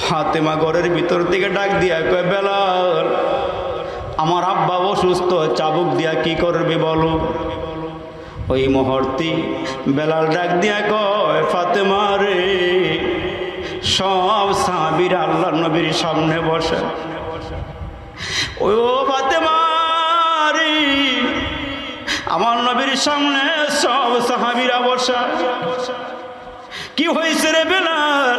ফাতেমা ঘরের ভিতর থেকে ডাক দিয়া কয়, বেলাল, আমার আব্বা অসুস্থ, চাবুক দিয়া কি করবে বলো। ওই মুহূর্তে বেলাল ডাক দিয়া কয়, ফাতেমা রে, সব সাহাবীরা আল্লাহর নবীর সামনে বসে। ও ফাতেমা রে, আমার নবীর সামনে সব সাহাবীরা বসা। কি হয়েছে রে বেলাল?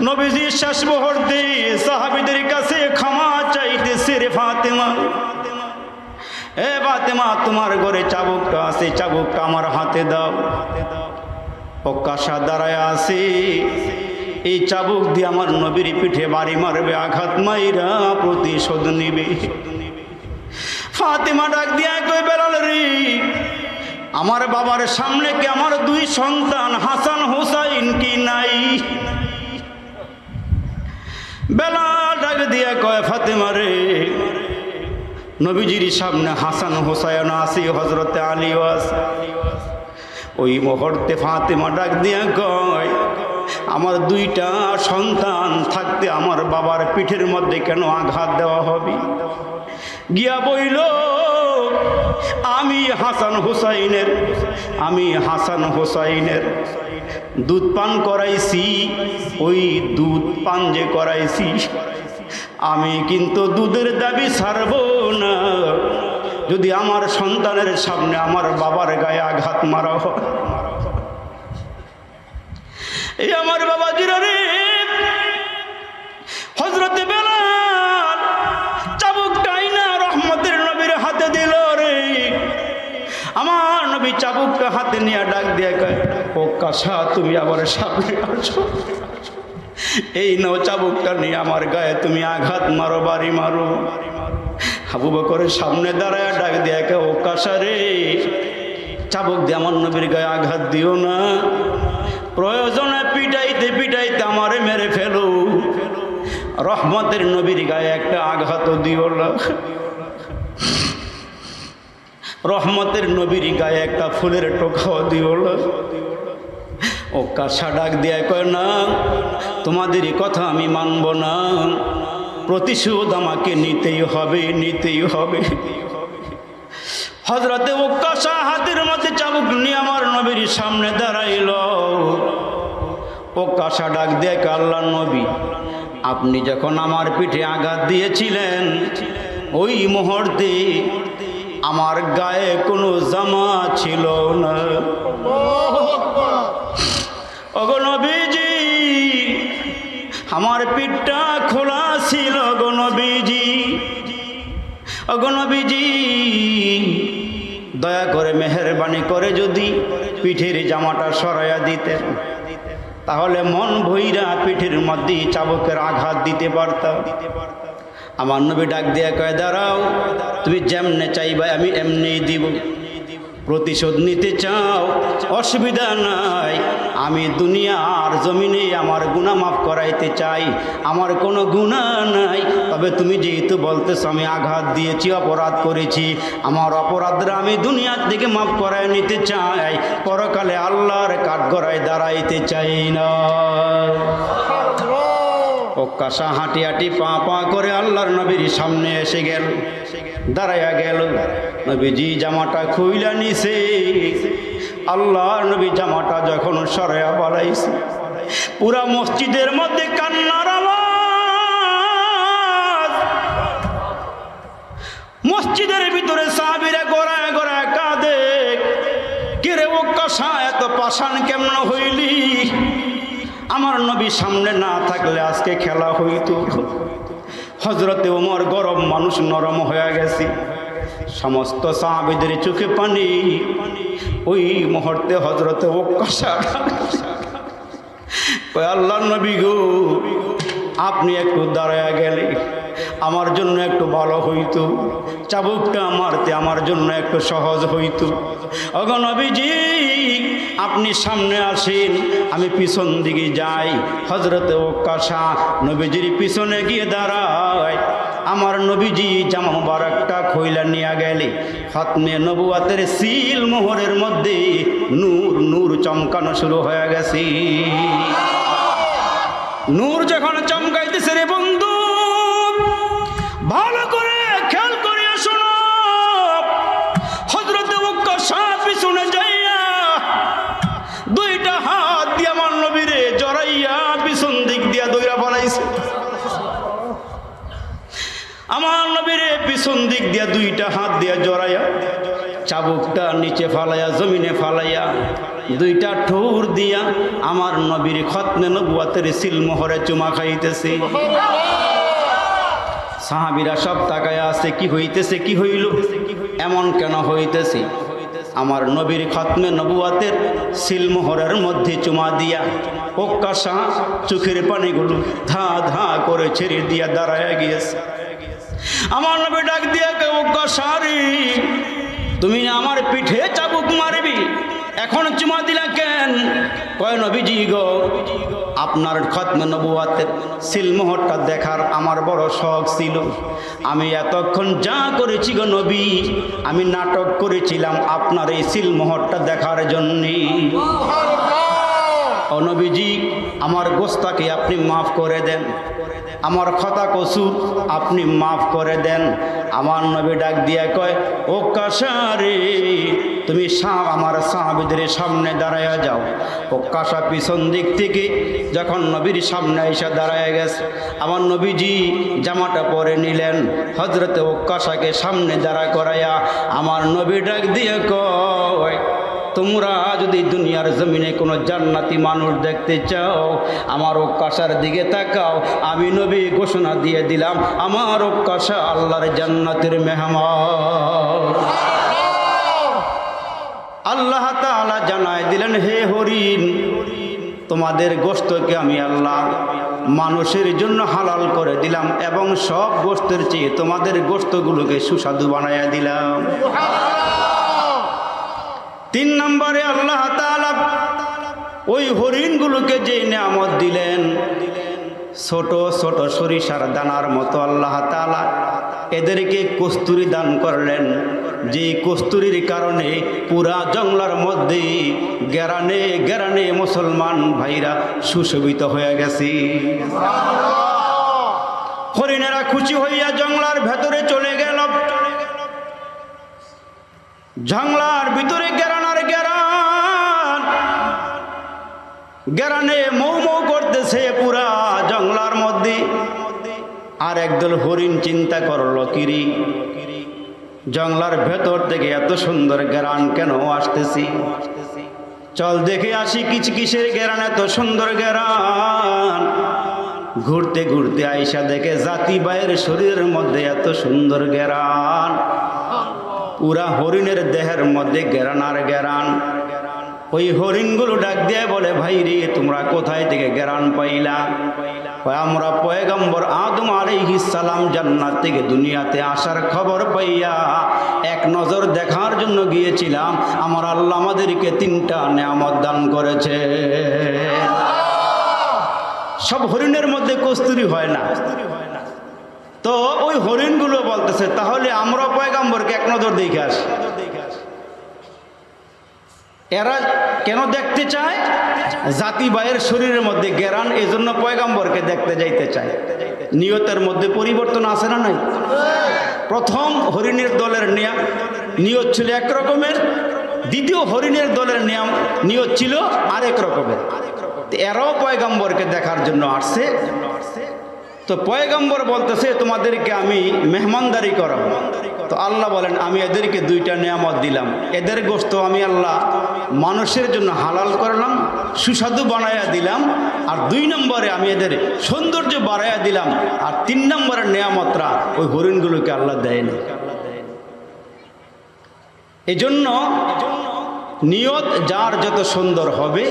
নবীজি শেষ মুহূর্তে সাহাবীদের কাছে ক্ষমা চাইতেছে রে ফাতেমা। এ ফাতেমা, তোমার ঘরে চাবুকটা আছে, চাবুকটা আমার হাতে দাও। প্রকাশা দাঁড়ায় আছে, এই চাবুক দিয়ে আমার নবীর পিঠে বাড়ি মারবে, আঘাত মাইরা প্রতিশোধ নিবে। ফাতেমা ডাক দিয়া কই, বেলাল রে, আমার বাবার সামনে কি আমার দুই সন্তান হাসান হুসাইন কি নাই? বেলাল ডাক দিয়া কয়, ফাতেমা রে, নবীজির সামনে হাসান হুসাইন আছে, হযরতে আলীও আছে। ওই মুহূর্তে ফাতেমা ডাক দিয়া কয়, আমার দুইটা সন্তান থাকতে আমার বাবার পিঠের মধ্যে কেন আঘাত দেওয়া হবে? গিয়া বইল, আমি হাসান হুসাইনের দুধ পান করাইছি। ওই দুধ পান যে করাইছি, আমি কিন্তু দুধের দাবি ছাড়ব না যদি আমার সন্তানের সামনে আমার বাবার গায়ে আঘাত মারা হয়। এই আমার বাবা জিরারে হযরতে বেলাল চাবুকটাই না রহমতের নবীর হাতে দিল রে। আমার নবী চাবুকটা হাতে নিয়ে ডাক দিয়ে কয়, ও কাশা, তুমি আবার সামনে আসো, এই নাও চাবুকটা নিয়ে আমার গায়ে তুমি আঘাত মারো, বাড়ি মারো। আবু বকরের সামনে দাঁড়ায় ডাক দিয়ে কয়, ও কাশা রে, চাবুক দিয়ে আমার নবীর গায়ে আঘাত দিও না, প্রয়োজনে পিটাইতে পিটাইতে আমারে মেরে ফেলো, রহমতের নবীর গায়ে একটা আঘাতও দিও না, রহমতের নবীর গায়ে একটা ফুলের টোকাও দিও না। ও কাশা ডাক দিয়ে কয়, না, তোমাদেরই কথা আমি মানব না, প্রতিশোধ আমাকে নিতেই হবে, নিতেই হবে। হযরতে ওকাশা হাতের মধ্যে চাবুক নিয়ে আমার নবীর সামনে দাঁড়াইল। ওকাশা ডাক দিয়ে, আল্লাহর নবী, আপনি যখন আমার পিঠে আঘাত দিয়েছিলেন, ওই মুহূর্তে আমার গায়ে কোনো জামা ছিল না। ওগো নবীজি, আমার পিঠটা খোলা ছিল গো নবীজি। ওগো নবীজি, দয়া করে মেহেরবানি করে যদি পিঠের জামাটা সরাইয়া দিতেন, তাহলে মন ভইরা পিঠের মধ্যে চাবুকের আঘাত দিতে পারতাম। আমার নবী ডাক দিয়া কয়, দাঁড়াও, তুমি যেমনে চাইবা আমি এমনি দিব। প্রতিশোধ নিতে চাও, অসুবিধা নাই, আমি দুনিয়ার জমিনে আমার গুনাহ মাফ করাইতে চাই, আমার কোনো গুনাহ নাই। তবে তুমি যেহেতু বলতেছ আমি আঘাত দিয়েছি, অপরাধ করেছি, আমার অপরাধরা আমি দুনিয়ার থেকে মাফ করাই নিতে চাই, পরকালে আল্লাহর কাঠগড়ায় দাঁড়াইতে চাই না। ওকাশা হাঁটি হাঁটি পা পা করে আল্লাহর নবীর সামনে এসে গেল, দাঁড়াইয়া গেল। নবীজি জামাটা খুইলা নিছে। আল্লাহর নবী জামাটা যখন সরাইয়া বাড়াইছে, পুরা মসজিদের মধ্যে কান্নার আওয়াজ। মসজিদের ভিতরে সাহাবীরা গড়ায় গড়ায় কাঁদে, কে রে ওকাশা, এত পাষাণ কেমন হইলি? আমার নবী সামনে না থাকলে আজকে খেলা হইত। হযরতে ওমর গরম মানুষ, নরম হয়ে গেছে। সমস্ত সাহাবীদের চোখে পানি। ওই মুহূর্তে হযরতে ওকাশা, আল্লাহর নবী গো, আপনি একটু দাঁড়ায়া গেলে আমার জন্য একটু ভালো হইতো, চাবুকটা মারতে আমার জন্য একটু সহজ হইতো। ওগো নবীজি, আপনি সামনে আসেন, আমি পিছন দিকে যাই। হযরতে ওকাশা নবীজির পিছনে গিয়ে দাঁড়ায়। আমার নবীজি জামা মুবারকটা খইলা নিয়ে গেলে খাতমে নবুয়াতের সিল মোহরের মধ্যে নূর নূর চমকানো শুরু হয়ে গেছে। নূর যখন চমকাইতেছে রে বন্ধু, ভালো করে খেয়াল করিয়া শোনো। হযরত উকাশা পিছনে যাইয়া দুইটা হাত দিয়া আমার নবীরে জড়াইয়া পিছন দিক দিয়া দইরা ফলাইছে। আমার নবীরে পিছন দিক দিয়া দুইটা হাত দিয়া জড়াইয়া চাবুকটা নিচে ফালাইয়া জমিনে ফালাইয়া দুইটা ঠোর দিয়া আমার নবীর খতনে নবুয়াতের সিলমোহরে চুমা খাইতেছে। সাহাবীরা সব তাকায়া আছে, কি হইতেছে, কি হইল, এমন কেন হইতেছে? আমার নবীর খতমে নবুয়াতের সিলমোহরের মধ্যে চুমা দিয়া উকাশা চোখের পানিগুলো ধা ধা করে ছেড়ে দিয়া দাঁড়ায় গিয়েছে। আমার নবী ডাক দিয়া কে, উকাশা রে, তুমি আমার পিঠে চাবুক মারবি, এখন চুমা দিলা কেন? কয় নবীজি গো, আপনার খতমে নবুয়াতের সিলমোহরটা দেখার আমার বড় শখ ছিল। আমি এতক্ষণ যা করেছি গো নবী, আমি নাটক করেছিলাম আপনার এই সিলমোহরটা দেখার জন্যে। ও নবীজি, আমার গোস্তাকে আপনি মাফ করে দেন, আমার খতা কসুর আপনি মাফ করে দেন। আমার নবী ডাক দিয়া কয়, উকাশা রে, তুমি আমার সাহাবীদের সামনে দাঁড়ায়া যাও। উকাশা পিছন দিক থেকে যখন নবীর সামনে এসে দাঁড়ায় গেছে, আমার নবীজি জামাটা পরে নিলেন। হযরতে উকাশাকে সামনে দাঁড়া করাইয়া আমার নবী ডাক দিয়ে কয়, তোমরা যদি দুনিয়ার জমিনে কোনো জান্নাতি মানুষ দেখতে চাও, আমার উকাশার দিকে তাকাও। আমি নবী ঘোষণা দিয়ে দিলাম, আমার উকাশা আল্লাহর জান্নাতের মেহমান। আল্লাহ তাআলা জানায় দিলেন, হে হরিণ, তোমাদের গোশতকে আমি আল্লাহ মানুষের জন্য হালাল করে দিলাম এবং সব গোশতের চেয়ে তোমাদের গোশতগুলোকে সুস্বাদু বানাইয়া দিলাম। 3 নম্বরে আল্লাহ তাআলা ওই হরিণগুলোকে যে নিয়ামত দিলেন, ছোট ছোট সরিষার দানার মতো আল্লাহ তাআলা এদেরকে কস্তুরী দান করলেন, যে কস্তুরীর কারণে পুরা জঙ্গলার মধ্যে গেরানে গেরানে মুসলমান ভাইরা সুশোভিত হয়ে গেছে। হরিণেরা খুশি হইয়া জঙ্গলার ভেতরে চলে গেল। জঙ্গলার ভিতরে গেরানার গেরান, গেরানে মৌ মৌ করতেছে পুরা জঙ্গলার মধ্যে। আর একদল হরিণ চিন্তা করলো, কিরি, জঙ্গলার ভেতর থেকে এত সুন্দর গেরান কেন আসতেছি? চল দেখে আসি কিসের গেরান এত সুন্দর গেরান। ঘুরতে ঘুরতে আইসা দেখে জাতি ভাইয়ের শরীরের মধ্যে এত সুন্দর গেরান, পুরা হরিণের দেহের মধ্যে গেরান আর গেরান। ওই হরিণগুলো ডাক দিয়ে বলে, ভাই রে, তোমরা কোথায় থেকে গেরান পাইলা? আমরা পয়গম্বর আদম আলাইহিস সালাম জান্নাত থেকে দুনিয়াতে আসার খবর পাইয়া এক নজর দেখার জন্য গিয়েছিলাম। আমার আল্লাহ আমাদেরকে 3টা নিয়ামত দান করেছে। সব হরিণের মধ্যে কস্তুরী হয় না। তো ওই হরিণগুলো বলতেছে, তাহলে আমরা পয়গম্বরকে এক নজর দেখে আসি। এরা কেন দেখতে চায়? জাতি ভাইয়ের শরীরের মধ্যে গেরান, এজন্য পয়গম্বরকে দেখতে যাইতে চায়। নিয়তের মধ্যে পরিবর্তন আছে না নাই? প্রথম হরিণের দলের নিয়ত ছিল এক রকমের, দ্বিতীয় হরিণের দলের নিয়ত ছিল আরেক রকমের। এরাও পয়গম্বরকে দেখার জন্য আসছে। তো পয়গম্বর বলতেছে, তোমাদেরকে আমি মেহমানদারি করাবো। তো আল্লাহ বলেন, আমি এদেরকে 2টা নিয়ামত দিলাম। এদের গোশত আমি আল্লাহ মানুষের জন্য হালাল করলাম, সুস্বাদু বানাইয়া দিলাম। আর 2 নম্বরে আমি এদের সৌন্দর্য বাড়াইয়া দিলাম। আর 3 নম্বরের নিয়ামতরা ওই হরিণগুলোকে আল্লাহ দেয়নি। এজন্য নিয়ত যার যত সুন্দর হবে,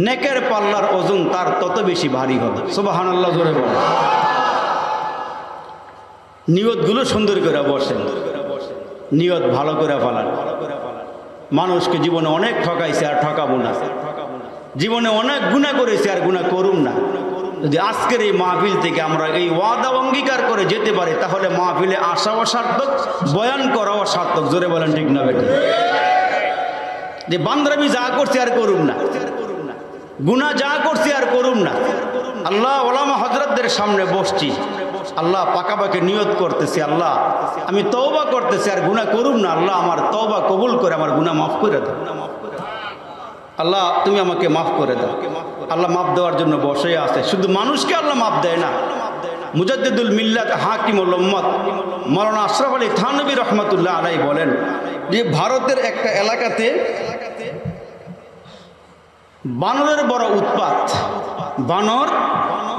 নেকের পাল্লার ওজন তার তত বেশি ভারী হবে। সুবহানাল্লাহ, জোরে বলেন। নিয়তগুলো সুন্দর করে বসেন, নিয়ত ভালো করে ফেলান। মানুষকে জীবনে অনেক ঠকাইছে আর ঠকাবো না, জীবনে অনেক গুনাহ করেছে আর গুনাহ করুম না। যদি আজকের এই মাহফিল থেকে আমরা এই ওয়াদা অঙ্গীকার করে যেতে পারি, তাহলে মাহফিলে আসাও সার্থক, বয়ান করাও সার্থক। জোরে বলেন, ঠিক না বেটা? যে বান্দরামি যা করছে আর করুম না, গুনাহ যা করছি আর করুম না, আল্লাহ ওলামা হজরতদের সামনে বসছি, আল্লাহ পাকাপাকি নিয়ত করতেছি, আল্লাহ আমি তওবা করতেছি আর গুনাহ করুম না, আল্লাহ আমার তওবা কবুল করে আমার গুনাহ মাফ করে দাও, আল্লাহ তুমি আমাকে মাফ করে দাও। আল্লাহ মাফ দেওয়ার জন্য বসে আছে, শুধু মানুষকে আল্লাহ মাফ দেয় না। মুজাদ্দিদুল মিল্লাত হাকিমুল উম্মত মাওলানা আশরাফ আলী থানভী রহমাতুল্লাহ আলাইহি বলেন যে ভারতের একটা এলাকাতে বানরের বড় উৎপাত। বানর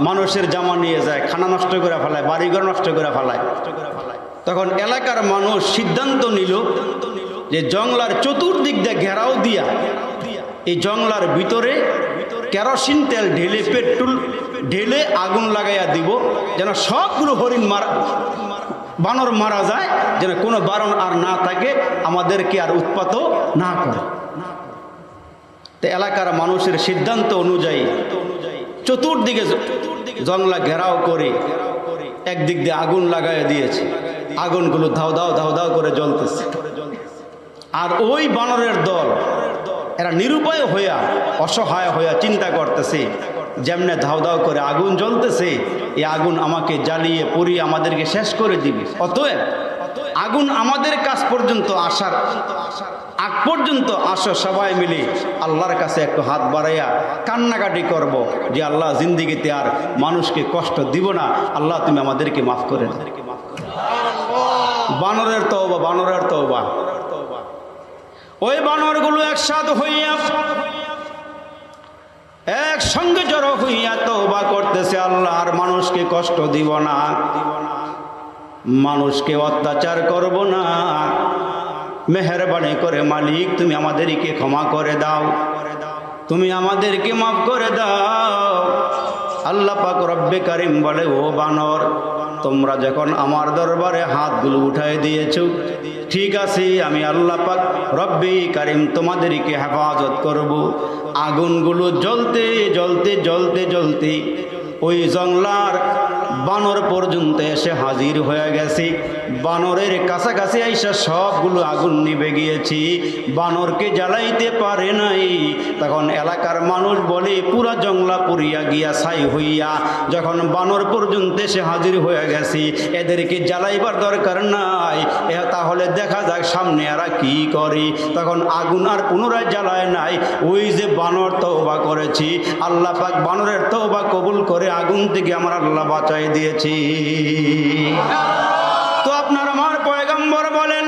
মানুষের জামা নিয়ে যায়, খানা নষ্ট করে ফেলায়, বাড়িঘর নষ্ট করে ফেলায়। তখন এলাকার মানুষ সিদ্ধান্ত নিল যে জংলার চতুর্দিক দিয়ে ঘেরাও দিয়া এই জংলার ভিতরে কেরোসিন তেল ঢেলে, পেট্রোল ঢেলে আগুন লাগাইয়া দিব, যেন সবগুলো হরিণ বানর মারা যায়, যেন কোনো বারণ আর না থাকে, আমাদেরকে আর উৎপাতও না করে। তো এলাকার মানুষের সিদ্ধান্ত অনুযায়ী চতুর্দিকে জংলা ঘেরাও করে একদিক দিয়ে আগুন লাগাইয়া দিয়েছে। আগুনগুলো ধাও ধাও ধাও ধাও করে জ্বলতেছে। আর ওই বানরের দল এরা নিরুপায় হইয়া, অসহায় হইয়া চিন্তা করতেছে, যেমনে ধাও ধাও করে আগুন জ্বলতেছে, এই আগুন আমাকে জ্বালিয়ে পুড়িয়ে আমাদেরকে শেষ করে দিবে। অতএব আগুন আমাদের কাছ পর্যন্ত আসার আগ পর্যন্ত আসো, সবাই মিলে আল্লাহর কাছে একটু হাত বাড়াইয়া কান্নাকাটি করব যে আল্লাহ জিন্দিগিতে আর মানুষকে কষ্ট দিব না, আল্লাহ তুমি আমাদেরকে মাফ করে দাও। বানরের তওবা, বানরের তওবা। ওই বানরগুলো একসাথে হইয়া একসঙ্গে জড়ো হইয়া তওবা করতেছে, আল্লাহ আর মানুষকে কষ্ট দিব না, মানুষকে অত্যাচার করব না, মেহেরবানি করে মালিক তুমি আমাদেরকে ক্ষমা করে দাও, তুমি আমাদেরকে মাফ করে দাও। আল্লাহ পাক রব্বে কারিম বলে, ও বানর, তোমরা যখন আমার দরবারে হাতগুলো উঠাই দিয়েছো, ঠিক আছে, আমি আল্লাহ পাক রব্বে কারিম তোমাদেরকে হেফাজত করব। আগুনগুলো জ্বলতে জ্বলতে জ্বলতে জ্বলতে ওই জংলার বানর পর্যন্ত এসে হাজির হয়ে গেছে। বানরের কাছাকাছি আইসা সবগুলো আগুন নিভে গিয়েছি, বানরকে জ্বালাইতে পারে নাই। তখন এলাকার মানুষ বলে, পুরা জংলা পুড়িয়া গিয়া ছাই হইয়া যখন বানর পর্যন্ত এসে হাজির হয়ে গেছি, এদেরকে জ্বালাইবার দরকার নাই, তাহলে দেখা যাক সামনে এরা কি করে। তখন আগুন আর পুনরায় জ্বালায় নাই। ওই যে বানর তওবা করেছি, আল্লাহ পাক বানরের তওবা কবুল করে আগুন থেকে আমার আল্লাহ বাঁচাই দিয়েছি। তো আপনার আমার পয়গম্বর বলেন,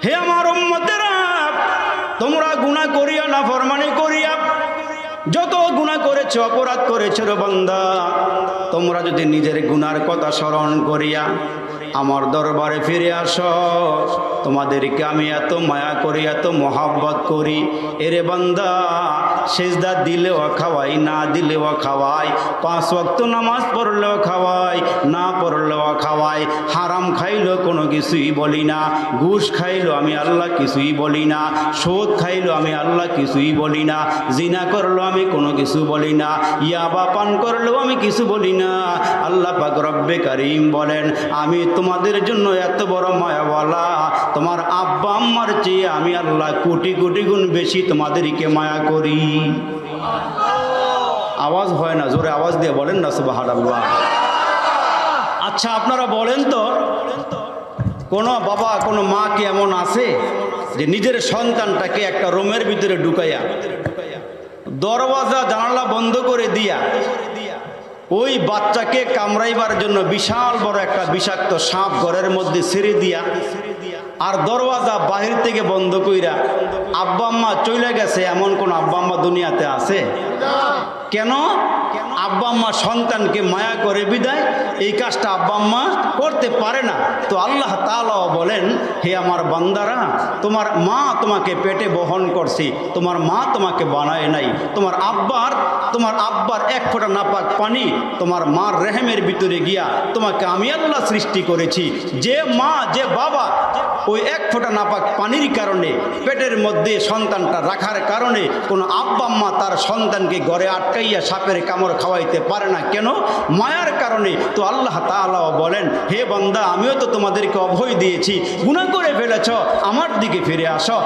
হে আমার উম্মতেরা, তোমরা গুনাহ করিয়া, নাফরমানি করিয়া যত গুনাহ করেছো, অপরাধ করেছো রে বান্দা, তোমরা যদি নিজের গুনার কথা স্মরণ করিয়া আমার দরবারে ফিরে আসো, তোমাদেরকে আমি এত মায়া করি, এত মহাব্বত করি, এরে বান্দা সেজদা দিলেও খাওয়াই, না দিলেও খাওয়াই, 5 ওয়াক্ত নামাজ পড়লেও খাওয়াই, না পড়লেও খাওয়াই, হারাম খাইলেও কোনো কিছুই বলি না, ঘুষ খাইলেও আমি আল্লাহ কিছুই বলি না, সুদ খাইলেও আমি আল্লাহ কিছুই বলি না, জিনা করলেও আমি কোনো কিছু বলি না, ইয়াবা পান করলেও আমি কিছু বলি না। আল্লাহ পাক রব্বে কারিম বলেন, আমি তোমাদের জন্য এত বড় মায়াওয়ালা, তোমার আব্বা আম্মার চেয়ে আমি আল্লাহ কোটি কোটি গুণ বেশি তোমাদেরকে মায়া করি। আওয়াজ হয় না, জোরে আওয়াজ দিয়ে বলেন না সুবহানাল্লাহ। আচ্ছা আপনারা বলেন তো, কোনো বাবা কোনো মা কি এমন আছে যে নিজের সন্তানটাকে একটা রুমের ভিতরে ঢুকাইয়া দরওয়াজা জানালা বন্ধ করে দিয়া ওই বাচ্চাকে কামড়াইবার জন্য বিশাল বড় একটা বিষাক্ত সাপ ঘরের মধ্যে ছেড়ে দিয়া আর দরওয়াজা বাহির থেকে বন্ধ কইরা আব্বা আম্মা চলে গেছে, এমন কোন আব্বা আম্মা দুনিয়াতে আছে? কেন? আব্বা আম্মা সন্তানকে মায়া করে বিদায় এই কাজটা আব্বা আম্মা করতে পারে না। তো আল্লাহ তাআলা বলেন, হে আমার বান্দারা, তোমার মা তোমাকে পেটে বহন করছে, তোমার মা তোমাকে বানায় নাই, তোমার আব্বার 1 ফোঁটা নাপাক পানি তোমার মার রেহেমের ভিতরে গিয়া তোমাকে আমি আল্লাহ সৃষ্টি করেছি। যে মা যে বাবা ওই 1 ফোঁটা নাপাক পানির কারণে পেটের মধ্যে সন্তানটা রাখার কারণে কোনো আব্বা আম্মা তার সন্তানকে ঘরে আটকাইয়া সাপের কামড় খাওয়াইতে পারে না। কেন? মায়ার কারণে। তো আল্লাহ তাআলা বলেন, হে বান্দা, আমিও তো তোমাদেরকে অভয় দিয়েছি, গুনাহ করে ফেলেছ, আমার দিকে ফিরে আসো,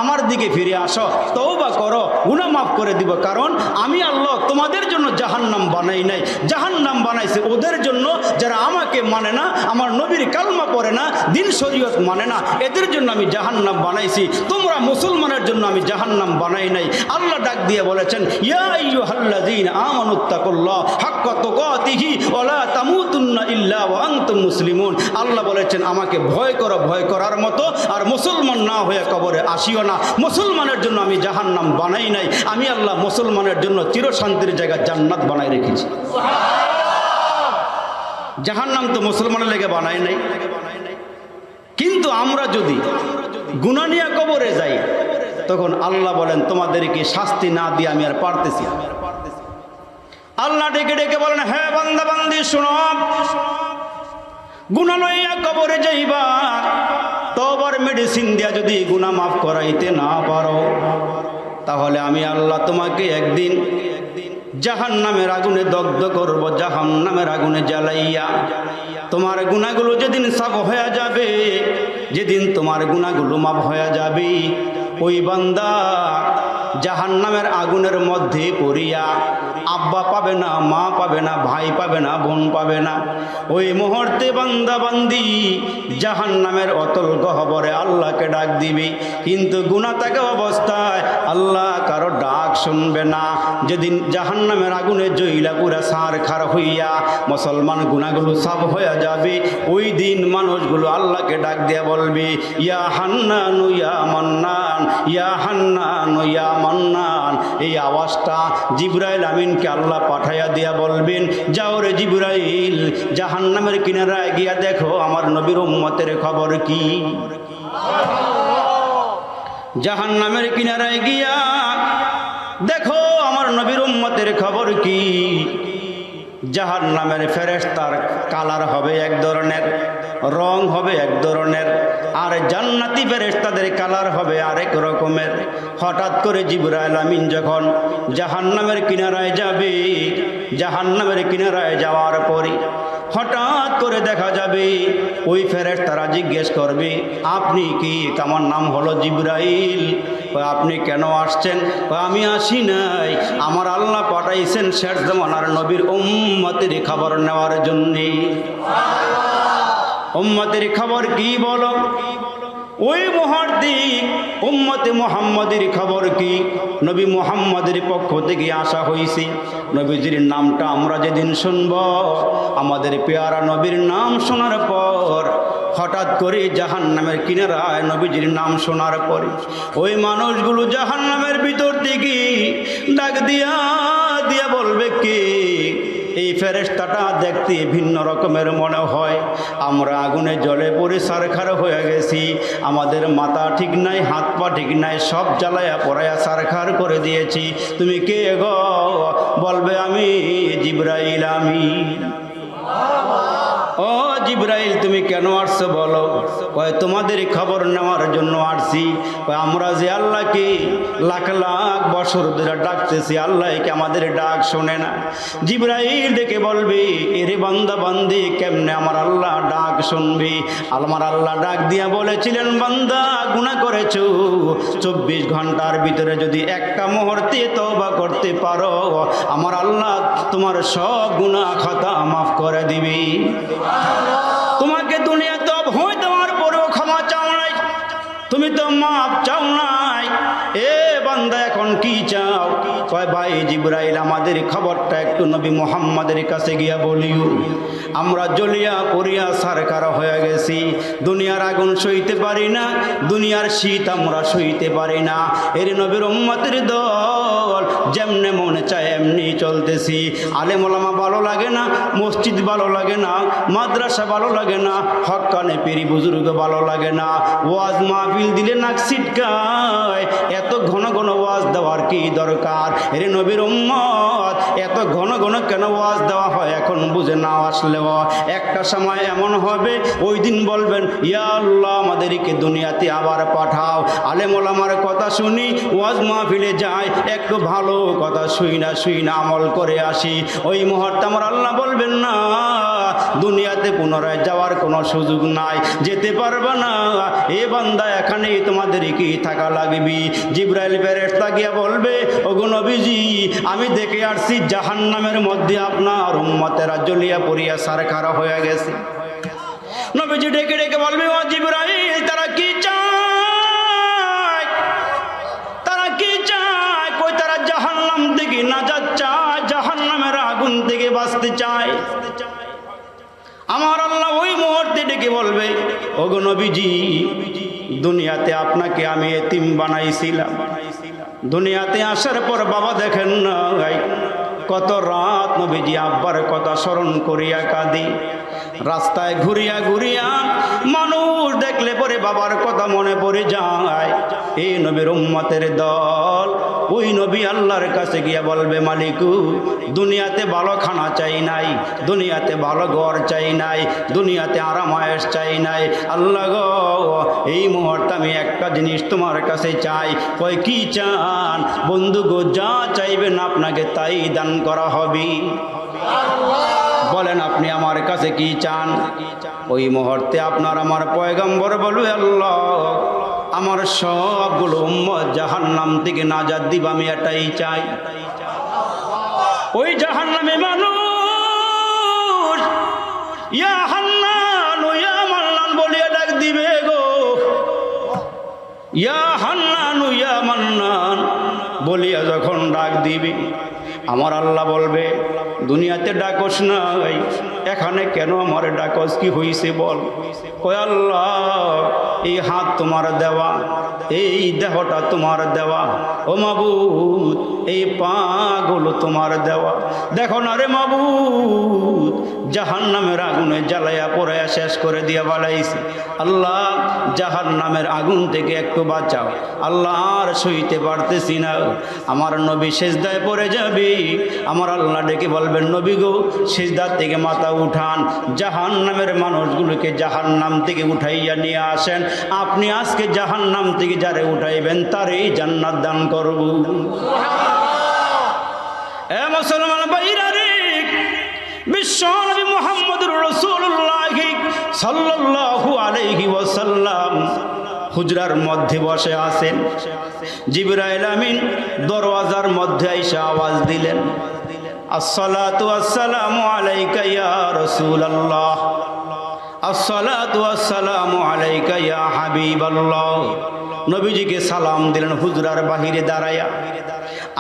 আমার দিকে ফিরে আসো, তওবা করো, গুনাহ মাফ করে দিব। কারণ আমি আল্লাহ তোমাদের জন্য জাহান্নাম বানাই নাই, জাহান্নাম বানাইছে ওদের জন্য যারা আমাকে মানে না, আমার নবীর কালমা পড়ে না, দিন শরীয়ত মানে না, এদের জন্য আমি জাহান্নাম বানাইছি। তোমরা মুসলমানের জন্য আমি জাহান্নাম বানাই নাই। আল্লাহ ডাক দিয়ে বলেছেন, ইয়া আইয়ুহাল্লাযীনা আমানুত্তাকুল্লাহ হাক্কা তুকাতিহি ওয়া লা তামুতুন্না ইল্লা ওয়া আনতুম মুসলিমুন। আল্লাহ বলেছেন আমাকে ভয় করো, ভয় করার মতো, আর মুসলমান না হয়ে কবরে আসিও না। মুসলমানের জন্য আমি জাহান্নাম বানাই নাই, আমি আল্লাহ মুসলমানের জন্য চিরশান্তির জায়গা জান্নাত বানাই রেখেছি। জাহান্নাম তো মুসলমানের লেগে বানাই নাই। কিন্তু আমরা যদি গুনাহ নিয়ে কবরে যাই, তখন আল্লাহ বলেন তোমাদেরকে শাস্তি না দিয়ে আমি আর পারতেছি। আল্লাহ ডেকে ডেকে বলেন, হ্যাঁ বান্দা বান্দি শোনো, গুনাহ লইয়া কবরে যাইবা, তওবার মেডিসিন দিয়া যদি গুনাহ মাফ করাইতে না পারো, তাহলে আমি আল্লাহ তোমাকে একদিন জাহান্নামের আগুনে দগ্ধ করব, জাহান্নামের আগুনে জ্বালাইয়া। তোমার গুনাহগুলো যেদিন সাফ হয়ে যাবে, যেদিন তোমার গুনাহগুলো মাফ হয়ে যাবে, ওই বান্দা জাহান্নামের আগুনের মধ্যে পড়িয়া আব্বা পাবে না, মা পাবে না, ভাই পাবে না, বোন পাবে না। ওই মুহূর্তে বান্দা বান্দি জাহান্নামের অতল গহ্বরে আল্লাহকে ডাক দিবে, কিন্তু গুনাহ থাকা অবস্থায় আল্লাহ কারো ডাক শুনবে না। যেদিন জাহান্নামের আগুনে জ্বলা পুরা ছারখার হইয়া মুসলমান গুনাহগুলো সাফ হয়ে যাবে, ওই দিন মানুষগুলো আল্লাহকে ডাক দিয়ে বলবে, ইয়া হান্নান ইয়া মান্নান, ইয়া হান্নান ইয়া মান্নান। এই আওয়াজটা জিবরাইল আমিনকে আল্লাহ পাঠাইয়া দিয়া বলবেন, যাও রে জিবরাইল, জাহান্নামের কিনারায় গিয়া দেখো আমার নবীর উম্মতের খবর কি। জাহান্নামের কিনারায় গিয়া দেখো আমার নবীর উম্মতের খবর কি। জাহান্নামের ফেরেশতার কালার হবে এক ধরনের, রং হবে এক ধরনের, আর জান্নাতি ফেরেশতাদের কালার হবে আরেক রকমের। হঠাৎ করে জিবরাইল আমিন যখন জাহান্নামের কিনারায় যাবে, জাহান্নামের কিনারায় যাওয়ার পরে হঠাৎ করে দেখা যাবে ওই ফেরেশতারা জিজ্ঞেস করবে, আপনি কি? আমার নাম হলো জিবরাইল। আপনি কেন আসছেন? আমি আসি নাই, আমার আল্লাহ পাঠাইছেন শেষ জামানার নবীর উম্মতের খবর নেওয়ার জন্যে। উম্মতের খবর কি বলো? ওই মুহূর্তে উম্মতে মুহাম্মাদের খবর কি? নবী মুহাম্মাদের পক্ষ থেকে আসা হয়েছে। নবীজির নামটা আমরা যেদিন শুনব, আমাদের পেয়ারা নবীর নাম শোনার পর হঠাৎ করে জাহান্নামের কিনারায় নবীজির নাম শোনার পরে ওই মানুষগুলো জাহান্নামের ভিতর থেকে ডাক দিয়া দিয়া বলবে, কে? এই ফেরেশতাটা দেখতে ভিন্ন রকমের মনে হয়। আমরা আগুনে জলে পড়ে ছারখার হয়ে গেছি, আমাদের মাথা ঠিক নাই, হাত পা ঠিক নাই, সব জ্বালায়া পড়ায়া ছারখার করে দিয়েছি। তুমি কে গো? বলবে, আমি জিবরাইল। আমি। ও জিবরাইল, তুমি কেন আসছো বলো? কয়, তোমাদের খবর নেওয়ার জন্য আসছি। কয়, আমরা যে আল্লাহকে লাখ লাখ বছর ধরে ডাকতেছি, আল্লাহ কি আমাদের ডাক শোনে না? জিবরাইল ডেকে বলবে, এরে বান্দা বান্দি, কেমনে আমার আল্লাহ ডাক শুনবি? আমার আল্লাহ ডাক দিয়া বলেছিলেন, বান্দা গুনাহ করেছো, 24 ঘন্টার ভিতরে যদি একটা মুহূর্তে তওবা করতে পারো, আমার আল্লাহ তোমার সব গুনাহ খাতা মাফ করে দিবি। তোমাকে দুনিয়াতে অভয় দেওয়ার পরেও ক্ষমা চাও নাই, তুমি তো মাপ চাও নাই। এ বান্দা, এখন কি চাও? কয়, ভাই জিবরাইল, আমাদের খবরটা একটু নবী মুহাম্মাদের কাছে গিয়া বলিও। আমরা জ্বলিয়া পড়িয়া ছারখার হয়ে গেছি, দুনিয়ার আগুন সইতে পারি না, দুনিয়ার শীত আমরা সইতে পারি না। এর নবীর উম্মতের দল যেমনে মনে চায় এমনি চলতেছি। আলেম ওলামা ভালো লাগে না, মসজিদ ভালো লাগে না, মাদ্রাসা ভালো লাগে না, হক্কানে পীর বুজুর্গ ভালো লাগে না, ওয়াজ মাহফিল দিলে নাক ছিটকায়। এত ঘন ঘন ওয়াজ দেওয়ার কি দরকার? এর নবীর উম্মত, এত ঘন ঘন কেন ওয়াজ দেওয়া হয় এখন বুঝে না আসলেও একটা সময় এমন হবে, ওই দিন বলবেন, ইয়া আল্লাহ, আমাদেরকে দুনিয়াতে আবার পাঠাও। আলেম ওলামার কথা শুনি, ওয়াজ মাহফিলে যাই, একটু ভালো কথা শুই না আমল করে আসি। ওই মুহূর্তে আমার আল্লাহ বলবেন, না, দুনিয়াতে পুনরায় যাওয়ার কোনো সুযোগ নাই, যেতে পারবে না। এ বান্দা এখানেই তোমাদের কি থাকা লাগবে। জিবরাইল ফেরেশতা গিয়া বলবে, ওগো নবীজি, আমি দেখে আসছি জাহান্নামের মধ্যে আপনার উম্মতেরা জ্বলিয়া পড়িয়া সারখার হয়ে গেছে। নবীজি ডেকে ডেকে বলবে, ও জিবরাইল, তারা কি চায়? তারা কি চায়? কই তারা জাহান্নাম থেকে নাজাত চায়, জাহান্নামের আগুন থেকে বাঁচতে চায়। আমার আল্লাহ ওই মুহূর্তে ডেকে বলবে, ওগো নবীজি, দুনিয়াতে আপনাকে আমি এতিম বানাইছিলাম। দুনিয়াতে আসার পর বাবা দেখেন না কত রাত নবীজি আব্বার কথা স্মরণ করিয়া কাঁদি। রাস্তায় ঘুরিয়া ঘুরিয়া মানুষ দেখলে পরে বাবার কথা মনে পড়ে যায়। এই নবীর উম্মতের দল ওই নবী আল্লাহর কাছে গিয়া বলবে, মালিকু, দুনিয়াতে ভালো খানা চাই নাই, দুনিয়াতে ভালো ঘর চাই নাই, দুনিয়াতে আরামায়েশ চাই নাই। আল্লাহ গো, এই মুহূর্তে আমি একটা জিনিস তোমার কাছে চাই। কই কি চান? বন্ধু গো, যা চাইবেন আপনাকে তাই দান করা হবে। বলেন আপনি আমার কাছে কি চান? ওই মুহূর্তে আপনার আমার পয়গম্বর বলবে, আল্লাহ, আমার সবগুলো উম্মত জাহান্নাম থেকে নাজাত দিব, আমি এটাই চাই। ওই জাহান্নামে মানুষ ইয়া হান্নান ইয়া মান্নান বলিয়া ডাক দিবে গো। ইয়া হান্নান ইয়া মান্নান বলিয়া যখন ডাক দিবে, আমার আল্লাহ বলবে, দুনিয়াতে ডাকস নাই, এখানে কেন আমার ডাকস? কি হইছে বল। কয় আল্লাহ, এই হাত তোমার দেওয়া, এই দেহটা তোমার দেওয়া, ও মাবুদ, এই পাগুলো তোমার দেওয়া। দেখো না রে মাবুদ, জাহান্নামের আগুনে জ্বালাইয়া পোড়াইয়া শেষ করে দিয়া বালাইছে। আল্লাহ, জাহান্নামের আগুন থেকে একটু বাঁচাও। আল্লাহ, আর সইতে পারতেছি না। আমার নবী সিজদায় পড়ে যাবে। আমার আল্লাহ ডেকে বলবেন, নবী গো, সিজদার থেকে মাথা উঠান, জাহান্নামের মানুষগুলোকে জাহান্নাম থেকে উঠাইয়া নিয়ে আসেন। আপনি আজকে জাহান্নাম থেকে যারে উঠাইবেন তারই জান্নাত দান করব। এ মুসলমান ভাইরা রে, বিশ্বনবী মুহাম্মদুর রাসূলুল্লাহ সাল্লাল্লাহু আলাইহি ওয়াসাল্লাম হুজরার মধ্যে বসে আছেন। জিবরাইল আমিন দরওয়াজার মধ্যে আইসা আওয়াজ দিলেন, আসসালাতু আসসালামু আলাইকা ইয়া রাসূলুল্লাহ, আসসালাতু আসসালামু আলাইকা ইয়া হাবিবাল্লাহ। নবীজিকে সালাম দিলেন হুজরার বাহিরে দাঁড়ায়া।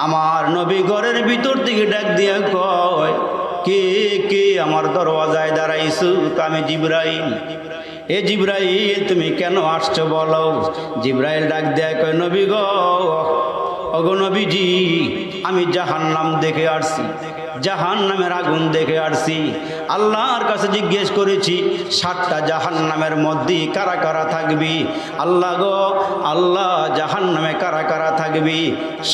আমার নবী ঘরের ভিতর থেকে ডাক দিয়া কয়, কে কে আমার দরওয়াজায় দাঁড়াইছো? আমি জিবরাইল। এ জিবরাইল, তুমি কেন আসছো বলো। জিবরাইল ডাক দেয়া কয়, নবী গো, ওগো নবীজি, আমি জাহান্নাম দেখে আসছি, জাহান্নামের আগুন দেখে আসছি। আল্লাহর কাছে জিজ্ঞেস করেছি 7টা জাহান্নামের মধ্যে কারা কারা থাকবি। আল্লাহ গো, আল্লাহ, জাহান্নামে কারা কারা থাকবি।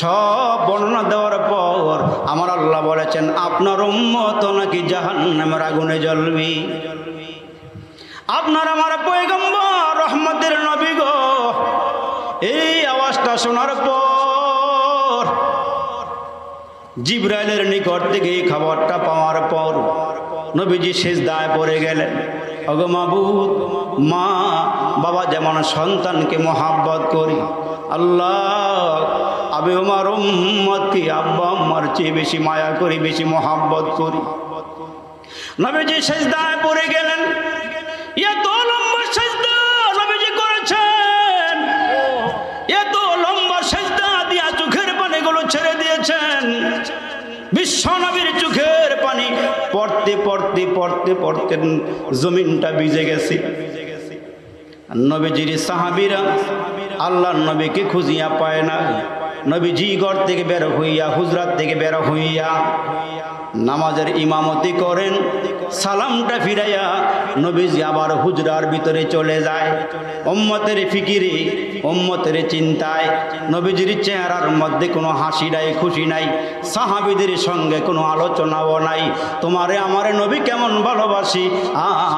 সব বর্ণনা দেওয়ার পর আমার আল্লাহ বলেছেন, আপনার উম্মত নাকি জাহান্নামের আগুনে জ্বলবি। আপনার আমার পয়গম্বর রহমতের নবী গো, এই আওয়াজটা শোনার পর, জিবরাইলের নিকট থেকে এই খবরটা পাওয়ার পর নবীজি সিজদায় পড়ে গেলেন। ওগো মাবুদ, মা বাবা যেমন সন্তানকে মহাব্বত করি, আল্লাহ, আমি আমার উম্মতকে আব্বা আম্মার চেয়ে বেশি মায়া করি, বেশি মহাব্বত করি। নবীজি সিজদায় পড়ে গেলেন। এত লম্বা সিজদা নবীজি করেছেন, এত লম্বা সিজদা দিয়া চোখের পানিগুলো ছেড়ে দিয়েছেন। বিশ্ব নবীর চোখের পানি পড়তে পড়তে পড়তে পড়তে জমিনটা ভিজে গেছে। নবীজির সাহাবীরা আল্লাহর নবীকে খুঁজিয়া পায় না। নবীজি ঘর থেকে বের হইয়া, হুজরাত থেকে বের হইয়া নামাজের ইমামতি করেন। সালামটা ফিরাইয়া নবীজি আবার হুজরার ভিতরে চলে যায়। উম্মতের ফিকিরে, উম্মতের চিন্তায় নবীজির চেহারার মধ্যে কোনো হাসি নাই, খুশি নাই, সাহাবীদের সঙ্গে কোনো আলোচনাও নাই। তোমারে আমারে নবী কেমন ভালোবাসি,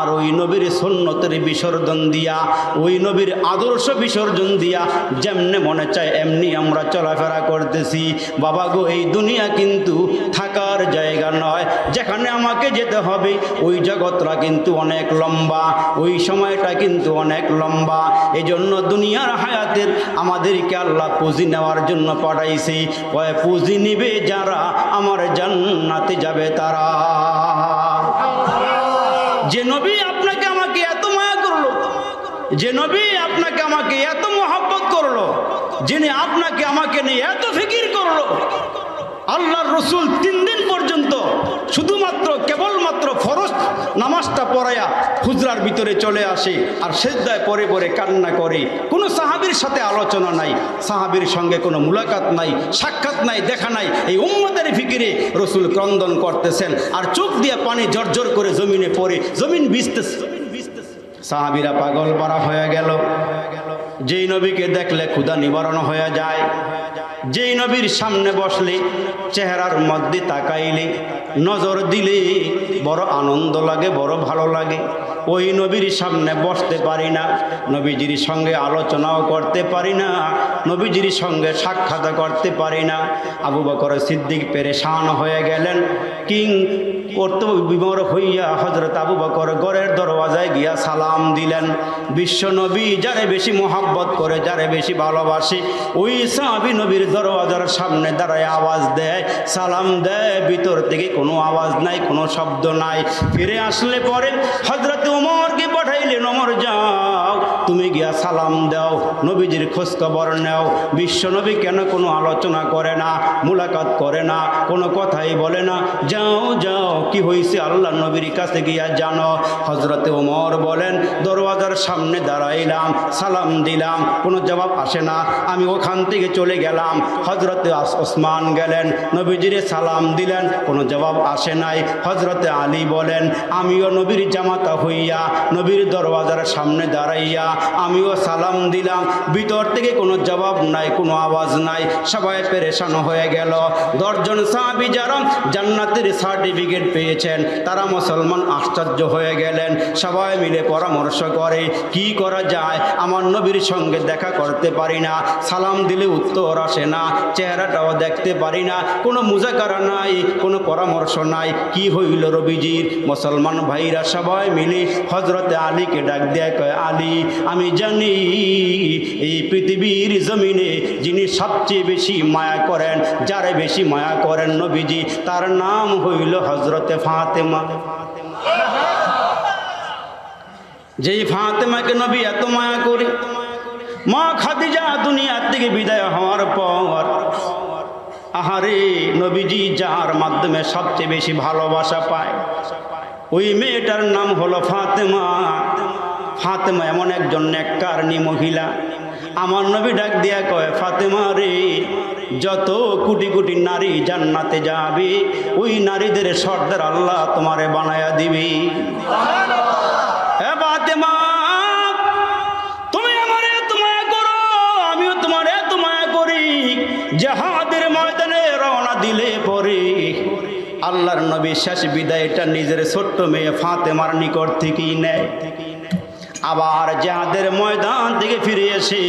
আর ওই নবীর সুন্নতের বিসর্জন দিয়া, ওই নবীর আদর্শ বিসর্জন দিয়া যেমনে মনে চায় এমনি আমরা চলাফেরা করতেছি। বাবা গো, এই দুনিয়া কিন্তু থাকার যাওয়ার জায়গা নয়, যেখানে আমাকে যেতে হবে ওই জগৎটা কিন্তু অনেক লম্বা, ওই সময়টা কিন্তু অনেক লম্বা। এজন্য দুনিয়ার হায়াতের আমাদেরকে আল্লাহ পুঁজি নেওয়ার জন্য পাঠাইছে। ওই পুঁজি নিবে যারা আমার জান্নাতে যাবে তারা। যে নবী আপনাকে আমাকে এত মায়া করলো, যে নবী আপনাকে আমাকে এত মহব্বত করলো, যিনি আপনাকে আমাকে নিয়ে এত ফিকির করলো, আল্লাহর রসুল 3 দিন পর্যন্ত শুধুমাত্র কেবলমাত্র ফরজ নামাজটা পড়ায়া হুজরার ভিতরে চলে আসে আর সেজদায় পরে পরে কান্না করে। কোনো সাহাবীর সাথে আলোচনা নাই, সাহাবীর সঙ্গে কোনো মুলাকাত নাই, সাক্ষাৎ নাই, দেখা নাই। এই উম্মতের ফিকিরে রসুল ক্রন্দন করতেছেন আর চোখ দিয়ে পানি ঝরঝর করে জমিনে পড়ে, জমিন ভিজতেছে। সাহাবীরা পাগল পারা হয়ে গেল। যেই নবীকে দেখলে ক্ষুধা নিবারণ হয়ে যায়, যেই নবীর সামনে বসলে, চেহারার মধ্যে তাকাইলে, নজর দিলে বড় আনন্দ লাগে, বড় ভালো লাগে, ওই নবীর সামনে বসতে পারি না, নবীজির সঙ্গে আলোচনাও করতে পারি না, নবীজির সঙ্গে সাক্ষাৎ করতে পারি না। আবু বকর সিদ্দিক পেরেশান হয়ে গেলেন। কর্তব্য বিমর হইয়া হযরত আবু বকর ঘরের দরওয়াজায় গিয়া সালাম দিলেন। বিশ্ব নবী যারে বেশি মোহাব্বত করে, যারে বেশি ভালোবাসে, ওই সাহাবী নবীর দরওয়াজার সামনে দাঁড়ায় আওয়াজ দেয়, সালাম দেয়, ভিতর থেকে কোনো আওয়াজ নাই, কোনো শব্দ নাই। ফিরে আসলে পরে হযরত ওমরকে পাঠাইলেন, ওমর যাও, তুমি গিয়া সালাম দাও, নবীজির খোঁজ খবর নাও। বিশ্ব নবী কেন কোনো আলোচনা করে না, মুলাকাত করে না, কোনো কথাই বলে না? যাও যাও, কি হয়েছে আল্লাহ নবীর কাছে গিয়া জানো। হযরতে ওমর বলেন, দরওয়াজার সামনে দাঁড়াইলাম, সালাম দিলাম, কোনো জবাব আসে না, আমি ওখান থেকে চলে গেলাম। হযরতে ওসমান গেলেন, নবীজিরে সালাম দিলেন, কোনো জবাব আসে নাই। হযরতে আলী বলেন, আমিও নবীর জামাতা হইয়া নবীর দরওয়াজার সামনে দাঁড়াইয়া আমিও সালাম দিলাম, ভিতর থেকে কোনো জবাব নাই, কোনো আওয়াজ নাই। সবাই পেরেশান হয়ে গেল। 10 জন সাহাবী যারা জান্নাতের সার্টিফিকেট পেয়েছেন তারা মুসলমান আশ্চর্য হয়ে গেলেন। সবাই মিলে পরামর্শ করে, কি করা যায়, আমার নবীর সঙ্গে দেখা করতে পারি না, সালাম দিলে উত্তর আসে না, চেহারাটাও দেখতে পারি না, কোনো মুজাকারা নাই, কোনো পরামর্শ নাই, কি হইল রবিজির? মুসলমান ভাইরা সবাই মিলে হযরতে আলীকে ডাক দেয়, কয়, আলী, আমি জানি এই পৃথিবীর জমিনে যিনি সবচেয়ে বেশি মায়া করেন, যারে বেশি মায়া করেন নবীজি, তার নাম হইল হযরতে ফাতেমা। যেই ফাতেমাকে নবী এত মায়া করে, মা খাদিজা দুনিয়ার থেকে বিদায় হওয়ার পর, আহারে, নবীজি যার মাধ্যমে সবচেয়ে বেশি ভালোবাসা পায়, ওই মেয়েটার নাম হলো ফাতেমা। ফাতেমা এমন একজন নেককারনী মহিলা। আমার নবী ডাক দিয়া কয়, ফাতেমা রে, যত কোটি কোটি নারী জান্নাতে যাবে, ওই নারীদের সর্দার আল্লাহ তোমারে বানায়া দিবে। হে ফাতেমা, তুমি আমার এত মায়া করো, আমিও তোমার এত মায়া করি। জিহাদের ময়দানে রওনা দিলে পরে আল্লাহর নবী শেষ বিদায়টা নিজের ছোট্ট মেয়ে ফাতেমার নিকট থেকেই নেয়। আবার জিহাদের ময়দান থেকে ফিরে এসে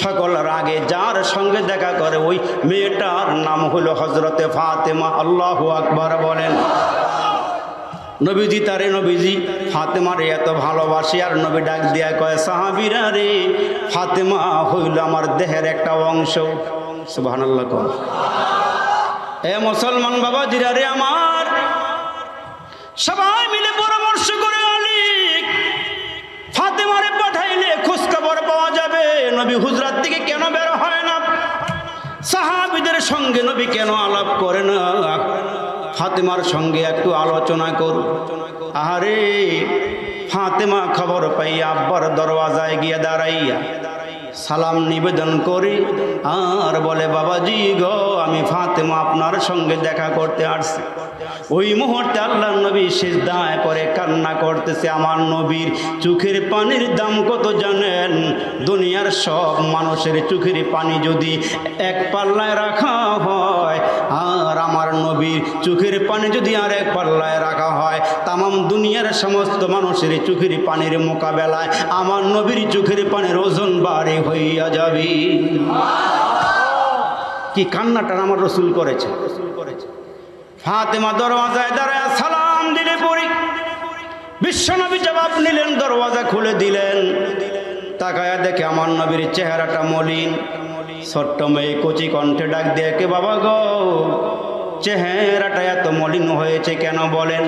সকলের আগে যার সঙ্গে দেখা করে, ওই মেয়েটার নাম হলো হযরতে ফাতেমা। আল্লাহু আকবার বলেন। নবীজি তারে, নবীজি ফাতেমারে এত ভালোবাসে, আর নবী ডাক দিয়া কয়, সাহাবীরা রে, ফাতেমা হইল আমার দেহের একটা অংশ। সুবহানাল্লাহ। এ মুসলমান বাবাজিরা রে আমার, সবাই মিলে পরামর্শ করে, আলী, ফাতেমারে পাঠাইলে খোঁজ খবর পাওয়া যাবে। নবী হুজরাত থেকে কেন বের হয় না? সাহাবীদের সঙ্গে নবী কেন আলাপ করে না? ফাতেমার সঙ্গে একটু আলোচনা করুন। আরে ফাতেমা খবর পাইয়া আব্বার দরওয়াজায় গিয়ে দাঁড়াইয়া সালাম নিবেদন করি আর বলে, বাবাজি গো, আমি ফাতেমা আপনার সঙ্গে দেখা করতে আসছি। ওই মুহূর্তে আল্লাহর নবী সিজদায় পড়ে কান্না করতেছে। আমার নবীর চোখের পানির দাম কত জানেন? দুনিয়ার সব মানুষের চোখের পানি যদি এক পাল্লায় রাখা হয়, আর আমার নবীর চোখের পানি যদি আর এক পাল্লায় রাখা হয়, তামাম দুনিয়ার সমস্ত মানুষের চোখের পানির মোকাবেলায় আমার নবীর চোখের পানির ওজন বাড়ে হইয়া যাবে। কি কান্নাটা আমার রসুল করেছে। ফাতেমা দরওয়াজায় দাঁড়ায় সালাম দিলে পড়ি বিশ্বনবী জবাব নিলেন, দরওয়াজা খুলে দিলেন। তাকায়া দেখে আমার নবীর চেহারাটা মলিন। ছোট্ট মেয়ে কচি কণ্ঠে ডাক দিয়ে, কে বাবা গো, চেহারাটা এত মলিন হয়েছে কেন বলেন?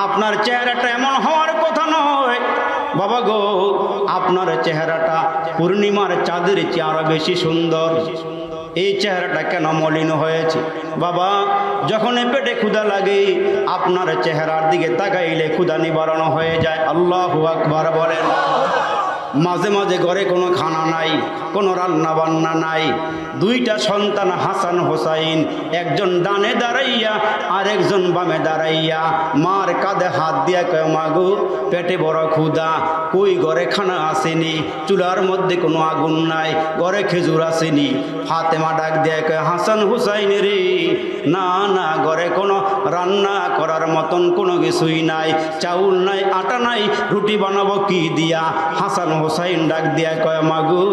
আপনার চেহারাটা এমন হওয়ার কথা নয় বাবা গো, আপনার চেহারাটা পূর্ণিমার চাঁদের চেয়ে আরো বেশি সুন্দর। এই চেহারাটা কেন মলিন হয়েছে? বাবা, যখন পেটে ক্ষুধা লাগে আপনার চেহারার দিকে তাকাইলে ক্ষুধা নিবারণ হয়ে যায়। আল্লাহু আকবার বলেন। মাঝে মাঝে ঘরে কোনো খানা নাই, কোনো রান্না বান্না নাই। দুইটা সন্তান হাসান হোসাইন, একজন ডানে দাঁড়াইয়া আর একজন বামে দাঁড়াইয়া মার কাঁধে হাত দিয়া কয়, মাগো পেটে বড় ক্ষুধা, কই ঘরে খানা আসেনি, চুলার মধ্যে কোনো আগুন নাই, ঘরে খেজুর আসেনি। ফাতেমা ডাক দিয়া কয়, হাসান হুসাইন রে, না না, ঘরে কোনো রান্না করার মতন কোনো কিছুই নাই, চাউল নাই, আটা নাই, রুটি বানাবো কি দিয়া? হাসান হোসাইন ডাক দিয়া কয়, মাগো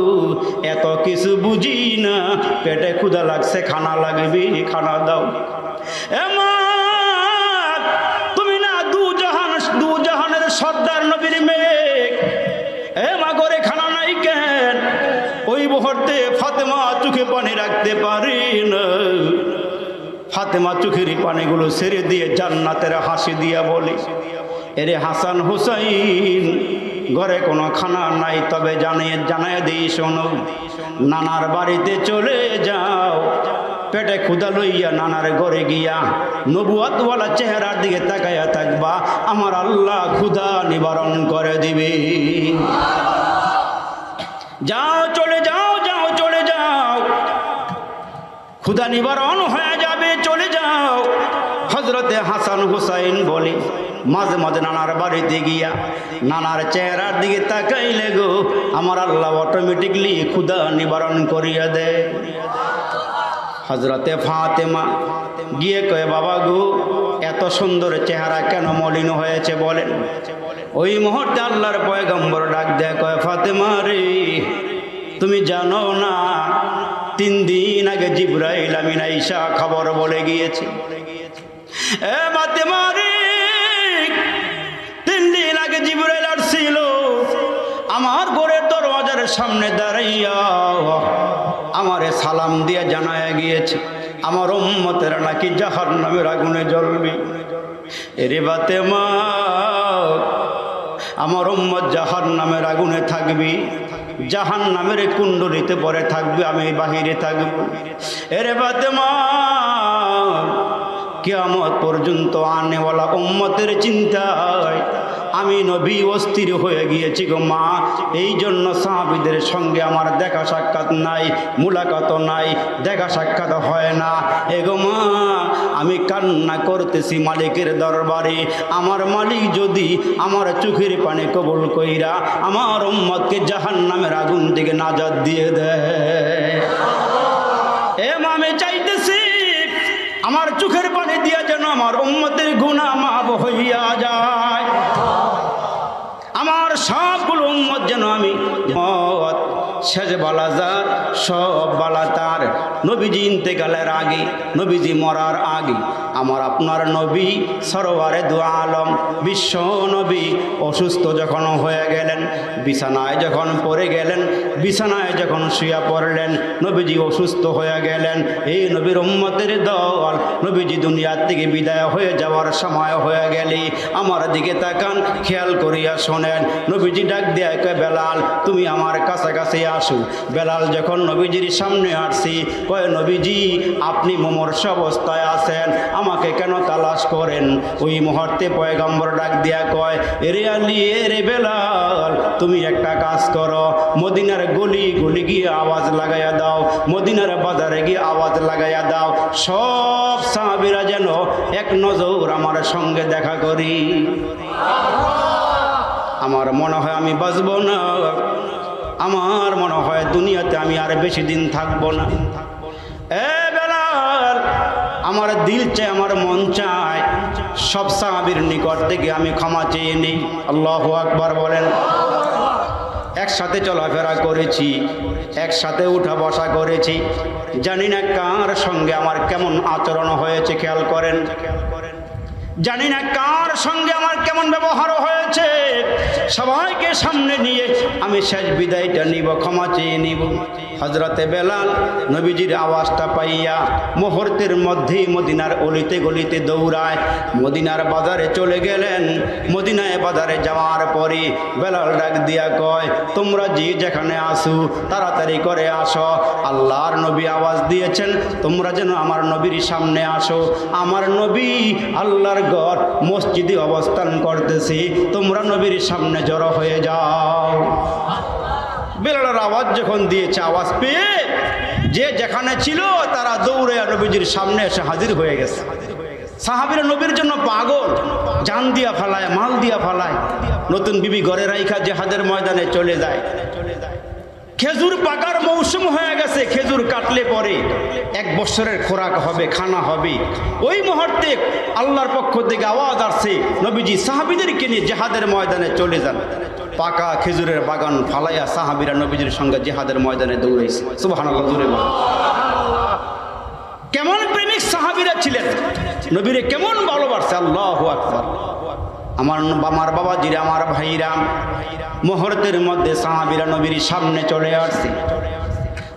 এত কিছু বুঝি না, পেটে ক্ষুধা লাগছে, খানা লাগবে, খানা দাও। এমা তুমি না দু জাহানের সর্দার নবীর মেয়ে, এমা করে খানা নাই কেন? ওই মুহূর্তে ফাতেমা চোখে পানি রাখতে পারি না। ফাতেমা চোখের পানিগুলো ছেড়ে দিয়ে জান্নাতের হাসি দিয়া বলে, এরে হাসান হুসাইন, ঘরে কোনো খানা নাই, তবে জানায় দিই শোনো, নানার বাড়িতে চলে যাও, পেটে ক্ষুধা লইয়া নানার ঘরে গিয়া নবুয়তওয়ালা চেহারার দিকে তাকাইয়া থাকবা, আমার আল্লাহ ক্ষুধা নিবারণ করে দিবে। যাও, চলে যাও, যাও, চলে যাও, ক্ষুধা নিবারণ হয়ে যাবে, চলে যাও। হযরতে হাসান হুসাইন বলে, মাঝে মাঝে নানার বাড়িতে গিয়া নানার চেহারার দিকে তাকাইলে গো, আমার আল্লাহ অটোমেটিকলি ক্ষুধা নিবারণ করিয়া দেয়। হযরতে ফাতেমা গিয়ে কয়, বাবা গো এত সুন্দর চেহারা কেন মলিন হয়েছে বলেন? ওই মুহূর্তে আল্লাহর পয়গম্বর ডাক দেয়, কয়, ফাতেমা রে, তুমি জানো না 3 দিন আগে জিবরাইল আমিন আয়েশা খবর বলে গিয়েছে। এ ফাতেমা রে, 3 দিন আগে জিবরাইল আসছিল, আমার ঘরের দরওয়াজার সামনে দাঁড়াইয়া আমারে সালাম দিয়ে জানায়া গিয়েছে, আমার উম্মতেরা নাকি জাহান্নামের আগুনে জ্বলবে। এরে ফাতেমা, আমার উম্মত জাহান্নামের আগুনে থাকবি, জাহান্নামের কুণ্ডলিতে পরে থাকবে, আমি বাহিরে থাকব। এরে ফাতেমা, কিয়ামত পর্যন্ত আনেওয়ালা উম্মতের চিন্তায় আমি নবী অস্থির হয়ে গিয়েছি গো মা। এই জন্য সাহাবীদের সঙ্গে আমার দেখা সাক্ষাৎ নাই, মুলাকাত নাই, দেখা সাক্ষাৎ হয় না। এগো মা, আমি কান্না করতেছি মালিকের দরবারে, আমার মালিক যদি আমার চোখের পানি কবুল কইরা আমার উম্মতকে জাহান্নামের আগুন থেকে নাজাত দিয়ে দেয়। এ মা, আমি চাইতেছি আমার চোখের পানি দিয়া যেন আমার উম্মতের গুনাহ মাফ হইয়া যায়, আমার সবগুলো উম্মত যেন আমি শেষ বালাজার সব বালা তার। নবীজি ইন্তেকালের আগে, নবীজি মরার আগে আমার আপনার নবী সরওয়ারে দু আলম বিশ্ব নবী অসুস্থ যখন হয়ে গেলেন, বিছানায় যখন পড়ে গেলেন, বিছানায় যখন শুয়ে পড়লেন, নবীজি অসুস্থ হয়ে গেলেন। এই নবীর উম্মতের দল নবীজি দুনিয়ার থেকে বিদায় হয়ে যাওয়ার সময় হয়ে গেলে আমার দিকে তাকান, খেয়াল করিয়া শোনেন। নবীজি ডাক দেয়া কয়, বেলাল তুমি আমার কাছাকাছি আসো। বেলাল যখন নবীজির সামনে আসছি, কয়, নবীজি আপনি মুমূর্ষু অবস্থায় আছেন, আমাকে কেন তালাশ করেন? ওই মুহূর্তে পয়গম্বর ডাক দিয়া কয়, এরে আলী, এরে বেলাল, তুমি একটা কাজ করো, মদিনার গলি গলি গিয়ে আওয়াজ লাগাইয়া দাও, মদিনার বাজারে গিয়ে আওয়াজ লাগাইয়া দাও, সব সাহাবীরা যেন এক নজর আমার সঙ্গে দেখা করি। আমার মনে হয় আমি বাঁচব না, আমার মনে হয় দুনিয়াতে আমি আর বেশি দিন থাকবো না। এ বেলাল, আমার দিল চায়, আমার মন চায় সব সাহাবীর নিকট থেকে আমি ক্ষমা চেয়ে নিই। আল্লাহু আকবার বলেন। একসাথে চলাফেরা করেছি, একসাথে উঠা বসা করেছি। জানি না কার সঙ্গে আমার কেমন আচরণ হয়েছে, খেয়াল করেন। জানি না কার সঙ্গে আমার কেমন ব্যবহার হয়েছে। সবাইকে সামনে নিয়ে আমি শেষ বিদায়টা নিব, ক্ষমা চেয়ে নিব। হযরতে বেলাল নবীজির আওয়াজটা পাইয়া মুহূর্তের মধ্যেই মদিনার অলিতে গলিতে দৌড়ায় মদিনার বাজারে চলে গেলেন। মদিনায় বাজারে যাওয়ার পরে বেলাল ডাক দিয়া কয়, তোমরা যে যেখানে আসো তাড়াতাড়ি করে আসো, আল্লাহর নবী আওয়াজ দিয়েছেন তোমরা যেন আমার নবীর সামনে আসো। আমার নবী আল্লাহর ঘর মসজিদে অবস্থান করতেছি, তোমরা নবীর সামনে জড়ো হয়ে যাও। বেলালের আওয়াজ যখন দিয়েছে, আওয়াজ পেয়ে যে যেখানে ছিল তারা দৌড়ে নবীজির সামনে এসে হাজির হয়ে গেছে। সাহাবীরা নবীর জন্য পাগল, জান দিয়া ফালায়, মাল দিয়া ফালায়। নতুন বিবি ঘরে রাইখা জিহাদের ময়দানে চলে যায়। খেজুর পাকার মৌসুম হয়ে গেছে, খেজুর কাটলে পরে 1 বছরের খোরাক হবে, খানা হবে। ওই মুহূর্তে আল্লাহর পক্ষ থেকে আওয়াজ আসছে, নবীজি সাহাবীদেরকে নিয়ে জিহাদের ময়দানে চলে যান। পাকা খেজুরের বাগান ফালাইয়া সাহাবীরা নবীজির সঙ্গে জিহাদের ময়দানে দৌড়াইছে। সুবহানাল্লাহ, জোরে বলেন। কেমন প্রেমিক সাহাবীরা ছিলেন, নবীরে কেমন ভালোবাসছে। আল্লাহু আকবার। আমার বাবাজিরা, আমার ভাইরা, মুহূর্তের মধ্যে সাহাবীরা নবীর সামনে চলে আসছে।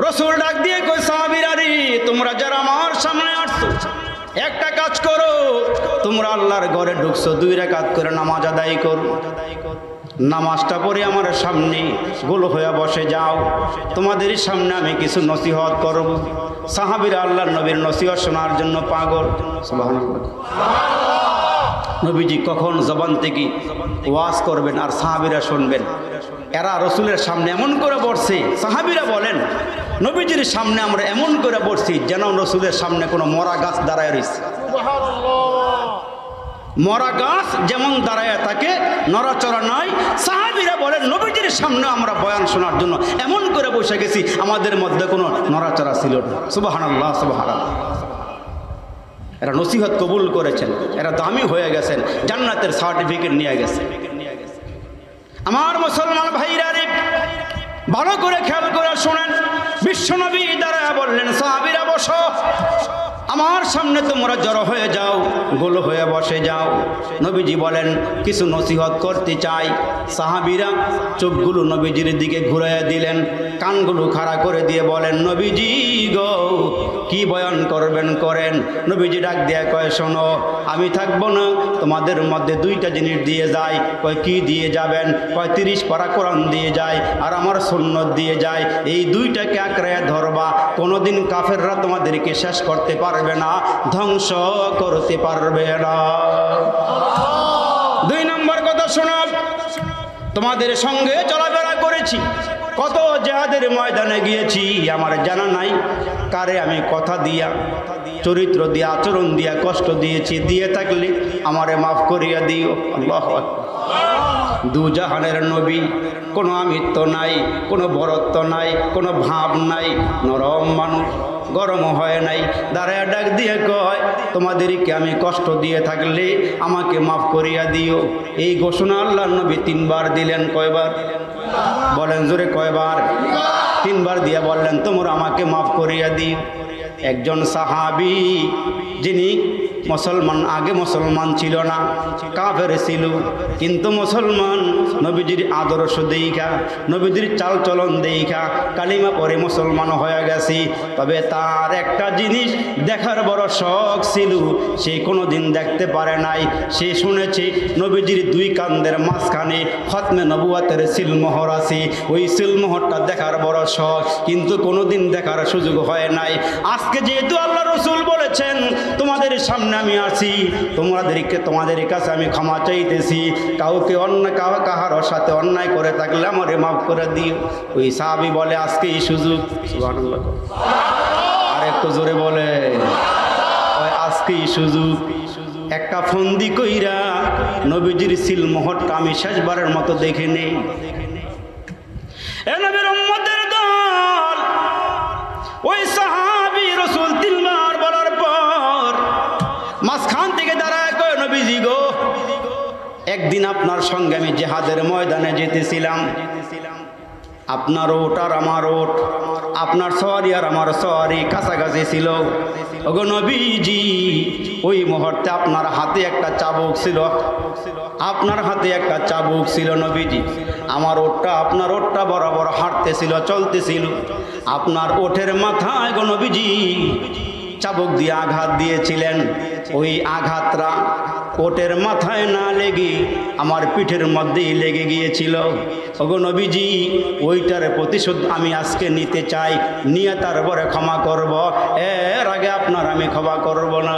রাসূল ডাক দিয়ে কই, সাহাবীরা রে, তোমরা যারা আমার সামনে আসছো একটা কাজ করো, তোমরা আল্লাহর ঘরে ঢুকছো, 2 রাকাত করে নামাজ আদায় করো। নামাজটা পড়ে আমার সামনে গোল হয়ে বসে যাও, তোমাদের সামনে আমি কিছু নসিহত করব। সাহাবীরা আল্লাহর নবীর নসিহত শোনার জন্য পাগল। সুবহানাল্লাহ। নবীজি কখন জবান থেকে ওয়াজ করবেন আর সাহাবীরা শুনবেন। এরা রসুলের সামনে এমন করে বসছে, সাহাবীরা বলেন নবীজির সামনে আমরা এমন করে বসছি যেন রসুলের সামনে কোনো মরা গাছ দাঁড়ায় রয়েছে। মরা গাছ যেমন দাঁড়ায় থাকে, নড়াচড়া নয়। সাহাবীরা বলেন নবীজির সামনে আমরা বয়ান শোনার জন্য এমন করে বসে গেছি, আমাদের মধ্যে কোনো নড়াচড়া ছিল না। সুবহানাল্লাহ, সুবহানাল্লাহ। এরা নসিহত কবুল করেছেন, এরা দামি হয়ে গেছেন, জান্নাতের সার্টিফিকেট নিয়ে গেছে। আমার মুসলমান ভাইরা রে, ভালো করে খেয়াল করে শোনেন। বিশ্বনবী দাঁড়ায় বললেন, সাহাবীরা বসো, আমার সামনে তোমরা জড়ো হয়ে যাও, গোল হয়ে বসে যাও। নবীজি বলেন কিছু নসিহত করতে চাই। সাহাবীরা চোখগুলো নবীজির দিকে ঘুরাইয়া দিলেন, কানগুলো খাড়া করে দিয়ে বলেন, নবীজি গো, কি বয়ান করবেন করেন। নবীজি ডাক দিয়ে কয়, শোনো, আমি থাকবো না, তোমাদের মধ্যে 2টা জিনিস দিয়ে যায়। কয় কি দিয়ে যাবেন? কয় 30 পারা কোরআন দিয়ে যায় আর আমার সুন্নত দিয়ে যায়। এই 2টাকে আঁকড়ে ধরবা, কোনোদিন কাফেররা তোমাদেরকে শেষ করতে পারবে না, ধ্বংস করতে পারবে না। 2 নম্বর কথা শোনো, তোমাদের সঙ্গে চলাফেরা করেছি, কত জিহাদের ময়দানে গিয়েছি, আমার জানা নাই কারে আমি কথা দিয়া, চরিত্র দিয়া, আচরণ দিয়া কষ্ট দিয়েছি। দিয়ে থাকলে আমারে মাফ করিয়া দিও। আল্লাহু আকবার। 2 জাহানের নবী, কোনো আমিত্ব নাই, কোনো বরত্ব নাই, কোনো ভাব নাই, নরম মানুষ, গরম হয় নাই। দাঁড়ায় ডাক দিয়ে কয়, তোমাদেরকে আমি কষ্ট দিয়ে থাকলে আমাকে মাফ করিয়া দিও। এই ঘোষণা আল্লাহর নবী 3 বার দিলেন। কয়বার বলেন জোরে, কয়বার? 3 বার দিয়া বললেন, তোমরা আমাকে মাফ করিয়া দিও। একজন সাহাবী, যিনি মুসলমান, আগে মুসলমান ছিল না, কাফের ছিল, কিন্তু মুসলমান, নবীজির আদর্শ দেইখা, নবীজির চালচলন দেইখা কালিমা পরে মুসলমান হয়ে গেছি। তবে তার একটা জিনিস দেখার বড় শখ ছিল, সে কোনোদিন দেখতে পারে নাই। সে শুনেছে নবীজির 2 কান্দের মাঝখানে খতমে নবুয়াতের সিলমোহর আছে, ওই সিলমোহরটা দেখার বড় শখ, কিন্তু কোনোদিন দেখার সুযোগ হয় নাই। আজকে যেহেতু আল্লাহ রসুল বলেছেন তোমাদের সামনে আমি আছি, তোমাদের কাছে আমি ক্ষমা চাইতেছি, কাউকে কাহার সাথে অন্যায় করে থাকলে আমারে মাফ করে দিও। ওই সাহাবী বলে, আজকে এই সুযোগ। সুবহানাল্লাহ। আর একটু জোরে বলে, আজকে এই সুযোগ। একটা ফন্দি কইরা নবীজির সিলমোহরটা আমি শেষবারের মতো দেখে নেই। এ নবীর উম্মতের দল, ওই সাহাবী রাসূল 3 বার বলার পর মাঝখান থেকে দাঁড়ায় কয়, নবীজি গো, একদিন আপনার সঙ্গে আমি জিহাদের ময়দানে যেতেছিলাম, আপনার ওট আর আমার ওট, আপনার সওয়ারি আর আমার সওয়ারি কাছাকাছি ছিল। ওগো নবীজি, ওই মুহূর্তে আপনার হাতে একটা চাবুক ছিল, আপনার হাতে একটা চাবুক ছিল নবীজি। আমার ওটটা আপনার ওটটা বরাবর হাঁটতেছিল, চলতেছিল। আপনার ওঠের মাথায় গো নবীজি চাবুক দিয়ে আঘাত দিয়েছিলেন। ওই আঘাতটা ওটের মাথায় না লেগে আমার পিঠের মধ্যেই লেগে গিয়েছিল। ওগো নবীজি, ওইটার প্রতিশোধ আমি আজকে নিতে চাই, নিয়ে তারপরে ক্ষমা করব, এর আগে আপনার আমি ক্ষমা করব না,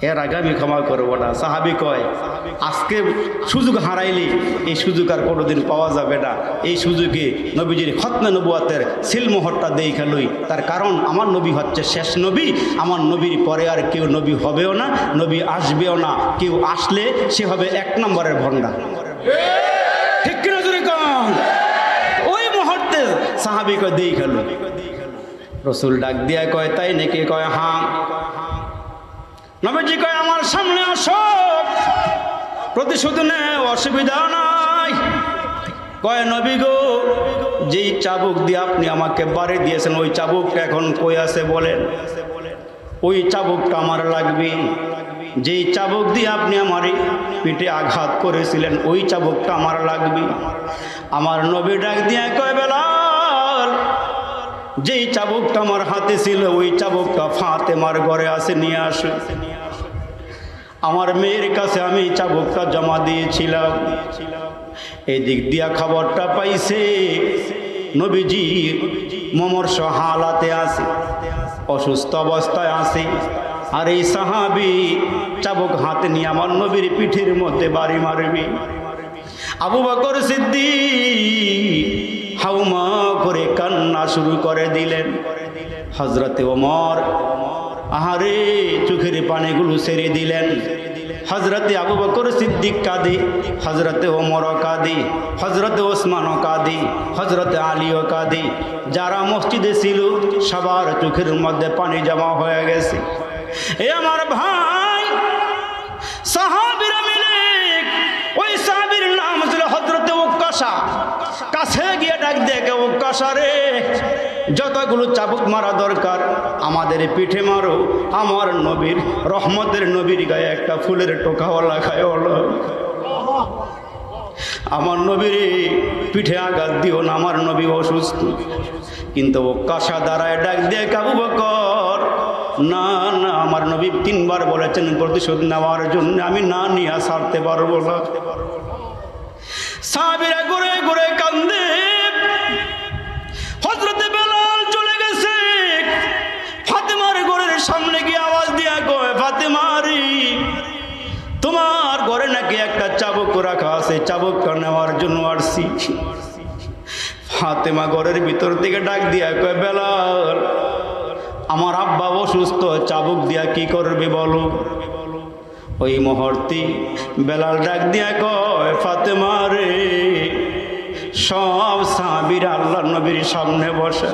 এর আগে আমি ক্ষমা করব না। সাহাবী কয়, আজকে সুযোগ হারাইলি এই সুযোগ আর কোনোদিন পাওয়া যাবে না। এই সুযোগে নবীজির খতমে নবুয়াতের সিলমোহরটা দেইখা লই। তার কারণ আমার নবী হচ্ছে শেষ নবী, আমার নবীর পরে আর কেউ নবী হবেও না, নবী আসবেও না। কেউ আসলে সে হবে 1 নম্বরের ভণ্ডা। ঠিক কিনা জোরে কন? ওই মুহূর্তে সাহাবী কয় দেইখা লই। রসুল ডাক দিয়া কয়, তাই নাকি? কয় হ্যাঁ। নবীজি কয়, আমার সামনে আসো, প্রতিশোধ নে, অসুবিধা নাই। কয়, নবী গো, যেই চাবুক দিয়ে আপনি আমাকে বাড়ি দিয়েছেন ওই চাবুকটা এখন কই আছে বলেন? ওই চাবুকটা আমার লাগবে। যেই চাবুক দিয়ে আপনি আমার পিঠে আঘাত করেছিলেন ওই চাবুকটা আমার লাগবে। আমার নবী ডাক দিয়ে কয়, বেলাল, যেই চাবুকটা আমার হাতে ছিল ওই চাবুকটা ফাতেমার ঘরে আছে, নিয়ে আসে। আমার মেয়ের কাছে আমি চাবুকটা জমা দিয়েছিলাম। এই দিক দিয়া খবরটা পাইছে নবীজি মমর্ষ হালাতে আছে, অসুস্থ অবস্থায় আছে। আর এই সাহাবী চাবুক হাতে নিয়ে আমার নবীর পিঠের মধ্যে বাড়ি মারবে। আবু বকর সিদ্দিক হাউমা করে কান্না শুরু করে দিলেন। হযরতে ওমর আহারে চোখের পানিগুলো ছেড়ে দিলেন। হযরতে আবু বকর সিদ্দিক কাঁদে, হযরতে ওমর কাঁদে, হযরতে ওসমান কাঁদে, হযরতে আলীও কাঁদে। যারা মসজিদে ছিল সবার চোখের মধ্যে পানি জমা হয়ে গেছে। এ আমার ভাই, সাহাবীরা মিলে, ওই সাহাবীর নাম ছিল হযরতে উকাশা। কাছে গিয়ে ডাক দেখে, উকাশা রে, যতগুলো চাবুক মারা দরকার আমাদের পিঠে মারো। আমার নবীর রহমতের নবীর গায়ে একটা ফুলের টোকাও লাগায় হলো। আমার নবীর পিঠে আঘাত দিও না, আমার নবী অসুস্থ। কিন্তু উকাশা দাঁড়ায় ডাক দিয়ে, আবু বকর, না না, আমার নবী 3 বার বলেছেন প্রতিশোধ নেওয়ার জন্য, আমি না নিয়ে ছাড়তে পারবো না। সাহাবীরা ঘুরে ঘুরে কান্দে। হযরতে বেলাল চলে গেছে, ফাতেমার ঘরের সামনে গিয়ে আওয়াজ দিয়া কয়, ফাতেমা রে, তোমার ঘরে নাকি একটা চাবুক রাখা আছে, চাবুকটা নেওয়ার জন্য আসছি। ফাতেমা ঘরের ভিতর থেকে ডাক দিয়া কয়, বেলাল, আমার আব্বা অসুস্থ, চাবুক দিয়া কি করবে বলো? ওই মুহূর্তে বেলাল ডাক দিয়া কয়, ফাতেমা রে, সব সাহাবীরা আল্লাহর নবীর সামনে বসে।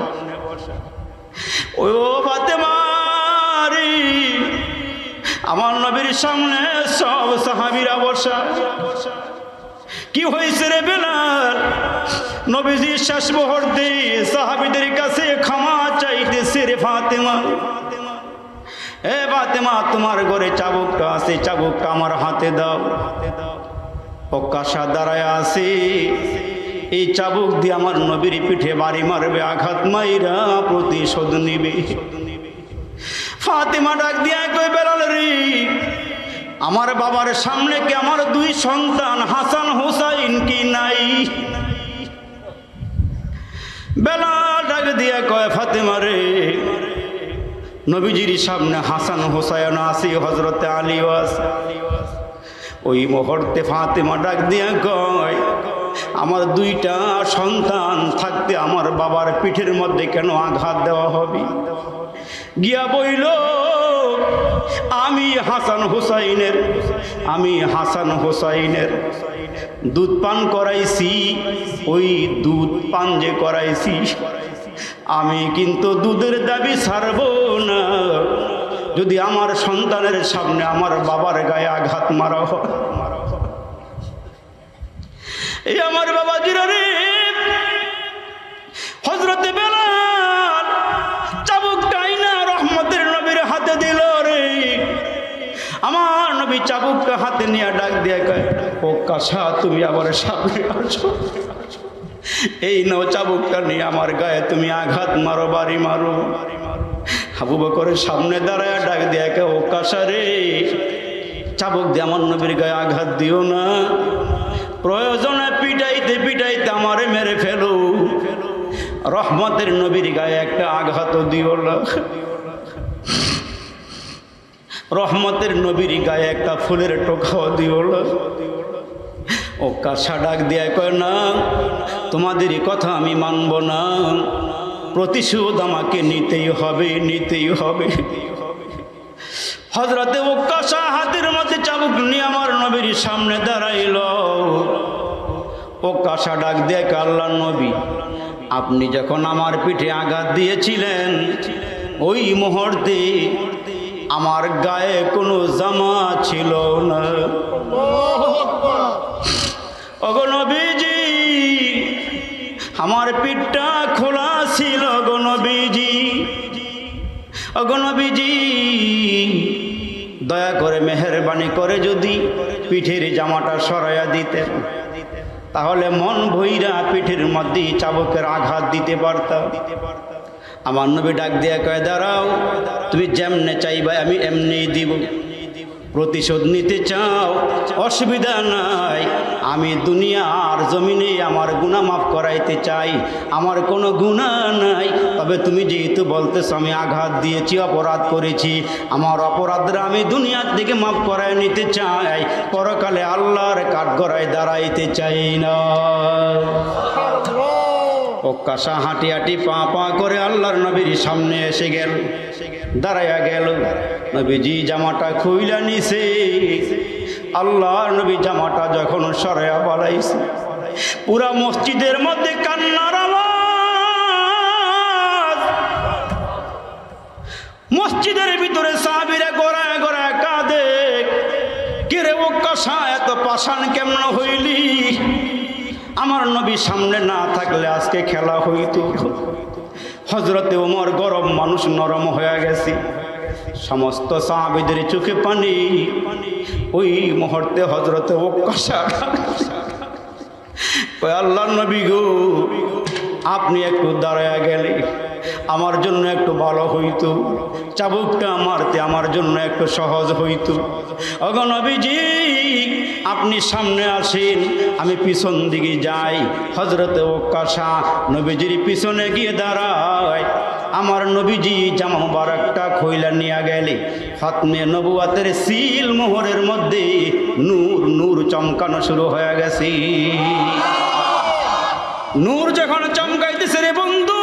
ও ফাতেমা রে, আমার নবীর সামনে সব সাহাবীরা বসে। কি হয়েছে রে বেলাল? নবীজি শেষ মুহূর্তে সাহাবীদের কাছে ক্ষমা চাইতেছে রে ফাতেমা। এ ফাতেমা, তোমার ঘরে চাবুকটা আছে, চাবুকটা আমার হাতে দাও। উকাশা দাঁড়ায় আছে, এই চাবুক দিয়ে আমার নবীর পিঠে বাড়ি মারবে, আঘাত মাইরা প্রতিশোধ নিবে। ফাতেমা ডাক দিয়া কই, বেলাল রে, আমার বাবার সামনে কি আমার 2 সন্তান হাসান হুসাইন কি নাই? বেলাল ডাক দিয়া কয়, ফাতেমা রে, নবীজির সামনে হাসান হুসাইন আছে, হযরতে আলীও আছে। ওই মুহূর্তে ফাতেমা ডাক দিয়া কয়, আমার 2টা সন্তান থাকতে আমার বাবার পিঠের মধ্যে কেন আঘাত দেওয়া হবে? গিয়া বইল, আমি হাসান হুসাইনের দুধ পান করাইছি। ওই দুধ পান যে করাইছি, আমি কিন্তু দুধের দাবি ছাড়ব না যদি আমার সন্তানের সামনে আমার বাবার গায়ে আঘাত মারা হয়। এই আমার বাবাজিরা রে, হযরতে বেলাল চাবুকটাই না রহমতের নবীর হাতে দিল রে। আমার নবী চাবুকটা হাতে নিয়ে ডাক দিয়ে কয়, ও কাসা তুমি আবার সামনে আসো, এই নাও চাবুকটা নিয়ে আমার গায়ে তুমি আঘাত মারো, বাড়ি মারো। আবু বকরের সামনে দাঁড়ায় ডাক দিয়ে কয়, ও কাসা রে, চাবুক দিয়ে আমার নবীর গায়ে আঘাত দিও না, প্রয়োজনে পিটাইতে পিটাইতে আমারে মেরে ফেলো, রহমতের নবীর গায়ে একটা আঘাত দিও না, রহমতের নবীর গায়ে একটা ফুলের টোকাও দিও না। ও কাসা ডাক দিয়ে কয়, না তোমাদের কথা আমি মানব না, প্রতিশোধ আমাকে নিতেই হবে, নিতেই হবে। হযরতে ও কাসা হাতের মধ্যে চাবুক নিয়ে আমার নবীর সামনে দাঁড়াইল। ও কাসা ডাক দিয়ে কয়, আল্লাহর নবী, আপনি যখন আমার পিঠে আঘাত দিয়েছিলেন ওই মুহূর্তে আমার গায়ে কোনো জামা ছিল না। ওগো নবীজি, আমার পিঠটা খোলা ছিল গো নবীজি। ওগো নবীজি, দয়া করে মেহেরবানি করে যদি পিঠের জামাটা সরাইয়া দিতেন, তাহলে মন ভইরা পিঠের মধ্যে চাবুকের আঘাত দিতে পারতাম। আমার নবী ডাক দিয়ে কয়, দাঁড়াও, তুমি যেমনে চাইবা আমি এমনি দিব। প্রতিশোধ নিতে চাও, অসুবিধা নাই, আমি দুনিয়ার জমিনে আমার গুনাহ মাফ করাইতে চাই, আমার কোনো গুনাহ নাই। তবে তুমি যেহেতু বলতেছো আমি আঘাত দিয়েছি, অপরাধ করেছি, আমার অপরাধরা আমি দুনিয়ার থেকে মাফ করাই নিতে চাই, পরকালে আল্লাহর কাঠগড়ায় দাঁড়াইতে চাই না। ও কাসা হাঁটি হাঁটি পা পা করে আল্লাহর নবীর সামনে এসে গেল, দাঁড়াইয়া গেল। নবীজি জামাটা খুইলা নিছে। আল্লাহর নবী জামাটা যখন সরাইয়া পালাইছে, পুরা মসজিদের মধ্যে কান্নার আওয়াজ। মসজিদের ভিতরে সাহাবীরা গড়ায় গড়ায় কাঁদে, কে রে ও কাসা, এত পাষাণ কেমন হইলি? আমার নবী সামনে না থাকলে আজকে খেলা হইতো। হযরতে ওমর গরম মানুষ, নরম হয়ে গেছে। সমস্ত সাহাবীদের চোখে পানি। ওই মুহূর্তে হযরতে ওকাশা, আল্লাহর নবী গো, আপনি একটু দাঁড়ায়া গেলে আমার জন্য একটু ভালো হইতো, চাবুকটা মারতে আমার জন্য একটু সহজ হইতো। ওগো নবীজি, আপনি সামনে আসেন, আমি পিছন দিকে যাই। হযরতে ওকাশা নবীজির পিছনে গিয়ে দাঁড়ায়। আমার নবীজি জামা মুবারকটা খইলা নিয়ে গেলে খতমে নবুয়াতের সিল মোহরের মধ্যে নূর নূর চমকানো শুরু হয়ে গেছে। নূর যখন চমকাইতেছে রে বন্ধু,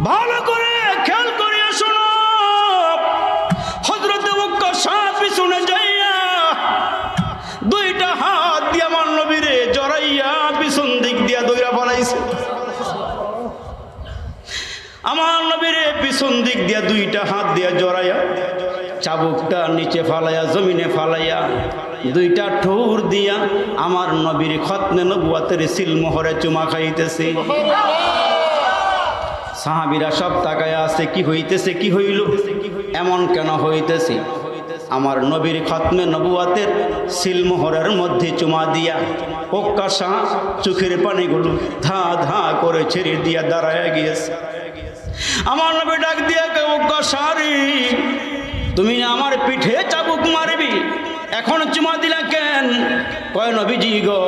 ভালো করে খেয়াল করিয়া শোনো। হযরতে ওকাশা পিছনে যাইয়া দুইটা হাত দিয়ে আমার নবীরে জড়াইয়া পিছন দিক দিয়া দইরা পালাইছে। আমার নবীরে পিছন দিক দিয়া দুইটা হাত দিয়া জড়াইয়া চাবুকটা নিচে ফালাইয়া, জমিনে ফালাইয়া, দুইটা ঠোর দিয়া আমার নবীর খতনে নবুয়াতের সিলমোহরে চুমা খাইতেছে। সাহাবীরা সব তাকায়া আছে, কি হইতেছে, কি হইল, এমন কেন হইতেছে? আমার নবীর খতমে নবুয়াতের সিলমোহরের মধ্যে চুমা দিয়া ওকাশা চোখের পানিগুলো ধা ধা করে ছেড়ে দিয়া দাঁড়ায় গিয়েছে। আমার নবী ডাক দিয়া কয়, ওকাশা রে, তুমি আমার পিঠে চাবুক মারবি, এখন চুমা দিলা কেন? কয়, নবীজি গো,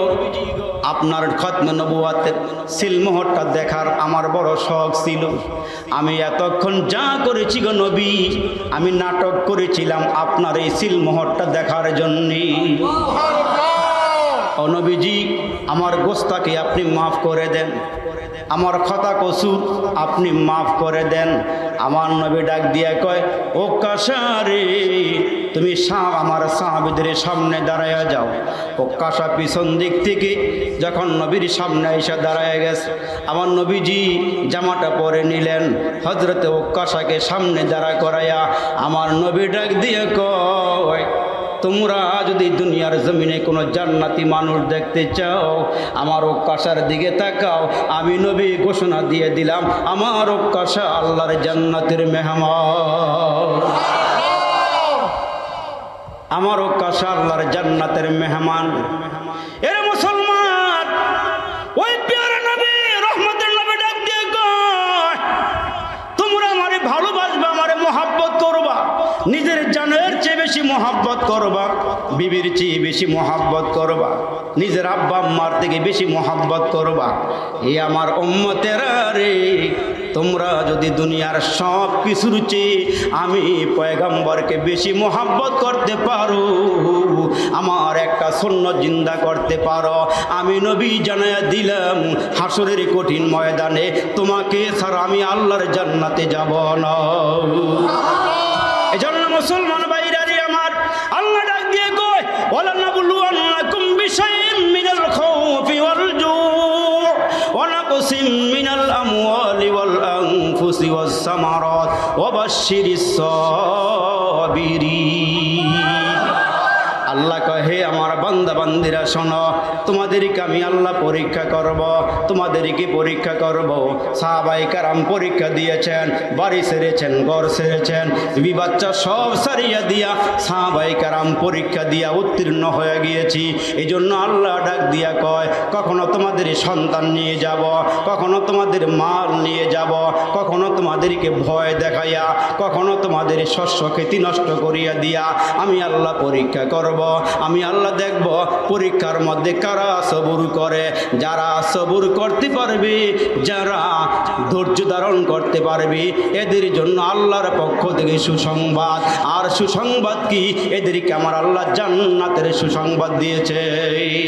আপনার খতমে নবুয়াতের সিলমোহরটা দেখার আমার বড় শখ ছিল। আমি এতক্ষণ যা করেছি গো নবী, আমি নাটক করেছিলাম আপনার এই সিলমোহরটা দেখার জন্যে। ও নবীজি, আমার গোস্তাকে আপনি মাফ করে দেন, আমার খতা কসুর আপনি মাফ করে দেন। আমার নবী ডাক দিয়া কয়, ওকাশা রে, তুমি আমার সাহাবীদের সামনে দাঁড়ায়া যাও। ওকাশা পিছন দিক থেকে যখন নবীর সামনে এসে দাঁড়ায় গেছে, আমার নবীজি জামাটা পরে নিলেন। হযরতে ওকাশাকে সামনে দাঁড়া করাইয়া আমার নবী ডাক দিয়ে কয়, তোমরা যদি দুনিয়ার জমিনে কোনো জান্নাতি মানুষ দেখতে চাও, আমার ওকাশার দিকে তাকাও। আমি নবী ঘোষণা দিয়ে দিলাম, আমার ওকাশা আল্লাহর জান্নাতের মেহমান। আমার ওকাশা আল্লাহর জান্নাতের মেহমান। এর মুসলমান, ওই প্যারা নবী রহমতের নবী ডাক দিয়ে কয়, তোমরা আমারে ভালোবাসবা, আমারে মহাব্বত করবা, নিজের জানের চেয়ে বেশি মহাব্বত করবা, বিবির চেয়ে বেশি মহাব্বত করবা, নিজের আব্বা আম্মার থেকে বেশি মহাব্বত করবা। এই আমার উম্মতেরা রে, তোমরা যদি দুনিয়ার সব কিছুর চেয়ে আমি পয়গম্বরকে বেশি মহাব্বত করতে পারো, আমার একটা সুন্নাত জিন্দা করতে পারো, আমি নবী জানায়া দিলাম হাসরের কঠিন ময়দানে তোমাকে ছাড়া আমি আল্লাহর জান্নাতে যাব না। এজন্য মুসলমান ভাইরা রে আমার, আল্লাহ ডাক দিয়ে কয়, ওয়ালা নাবলুওয়ান্নাকুম বিশাইইম মিনাল খাউফি ওয়াল জু' ওয়া নাকসিম মিনাল আমওয়ালি ওয়াল আনফুসি ওয়াস সামারাত ওয়া বাশশিরিস সাবিরিন। আল্লাহ কহে, হে আমার বান্দা বান্দিরা শোনো, তোমাদেরকে আমি আল্লাহ পরীক্ষা করব, তোমাদেরকে পরীক্ষা করব। সাহাবায়ে কেরাম পরীক্ষা দিয়েছেন, বাড়ি ছেড়েছেন, ঘর ছেড়েছেন, বিবি বাচ্চা সব সারিয়া দিয়া সাহাবায়ে কেরাম পরীক্ষা দিয়া উত্তীর্ণ হয়ে গিয়েছি। এই জন্য আল্লাহ ডাক দিয়া কয়, কখনো তোমাদের সন্তান নিয়ে যাব, কখনো তোমাদের মাল নিয়ে যাব, কখনো তোমাদেরকে ভয় দেখাইয়া, কখনো তোমাদের শস্য খেতি নষ্ট করিয়া দিয়া আমি আল্লাহ পরীক্ষা করব। আমি আল্লাহ দেখব পরীক্ষার মধ্যে কারা সবুর করে। যারা সবুর করতে পারবে, যারা ধৈর্য ধারণ করতে পারবে, এদের জন্য আল্লাহর পক্ষ থেকে সুসংবাদ। আর সুসংবাদ কি? এদেরকে আমার আল্লাহ জান্নাতের সুসংবাদ দিয়েছে।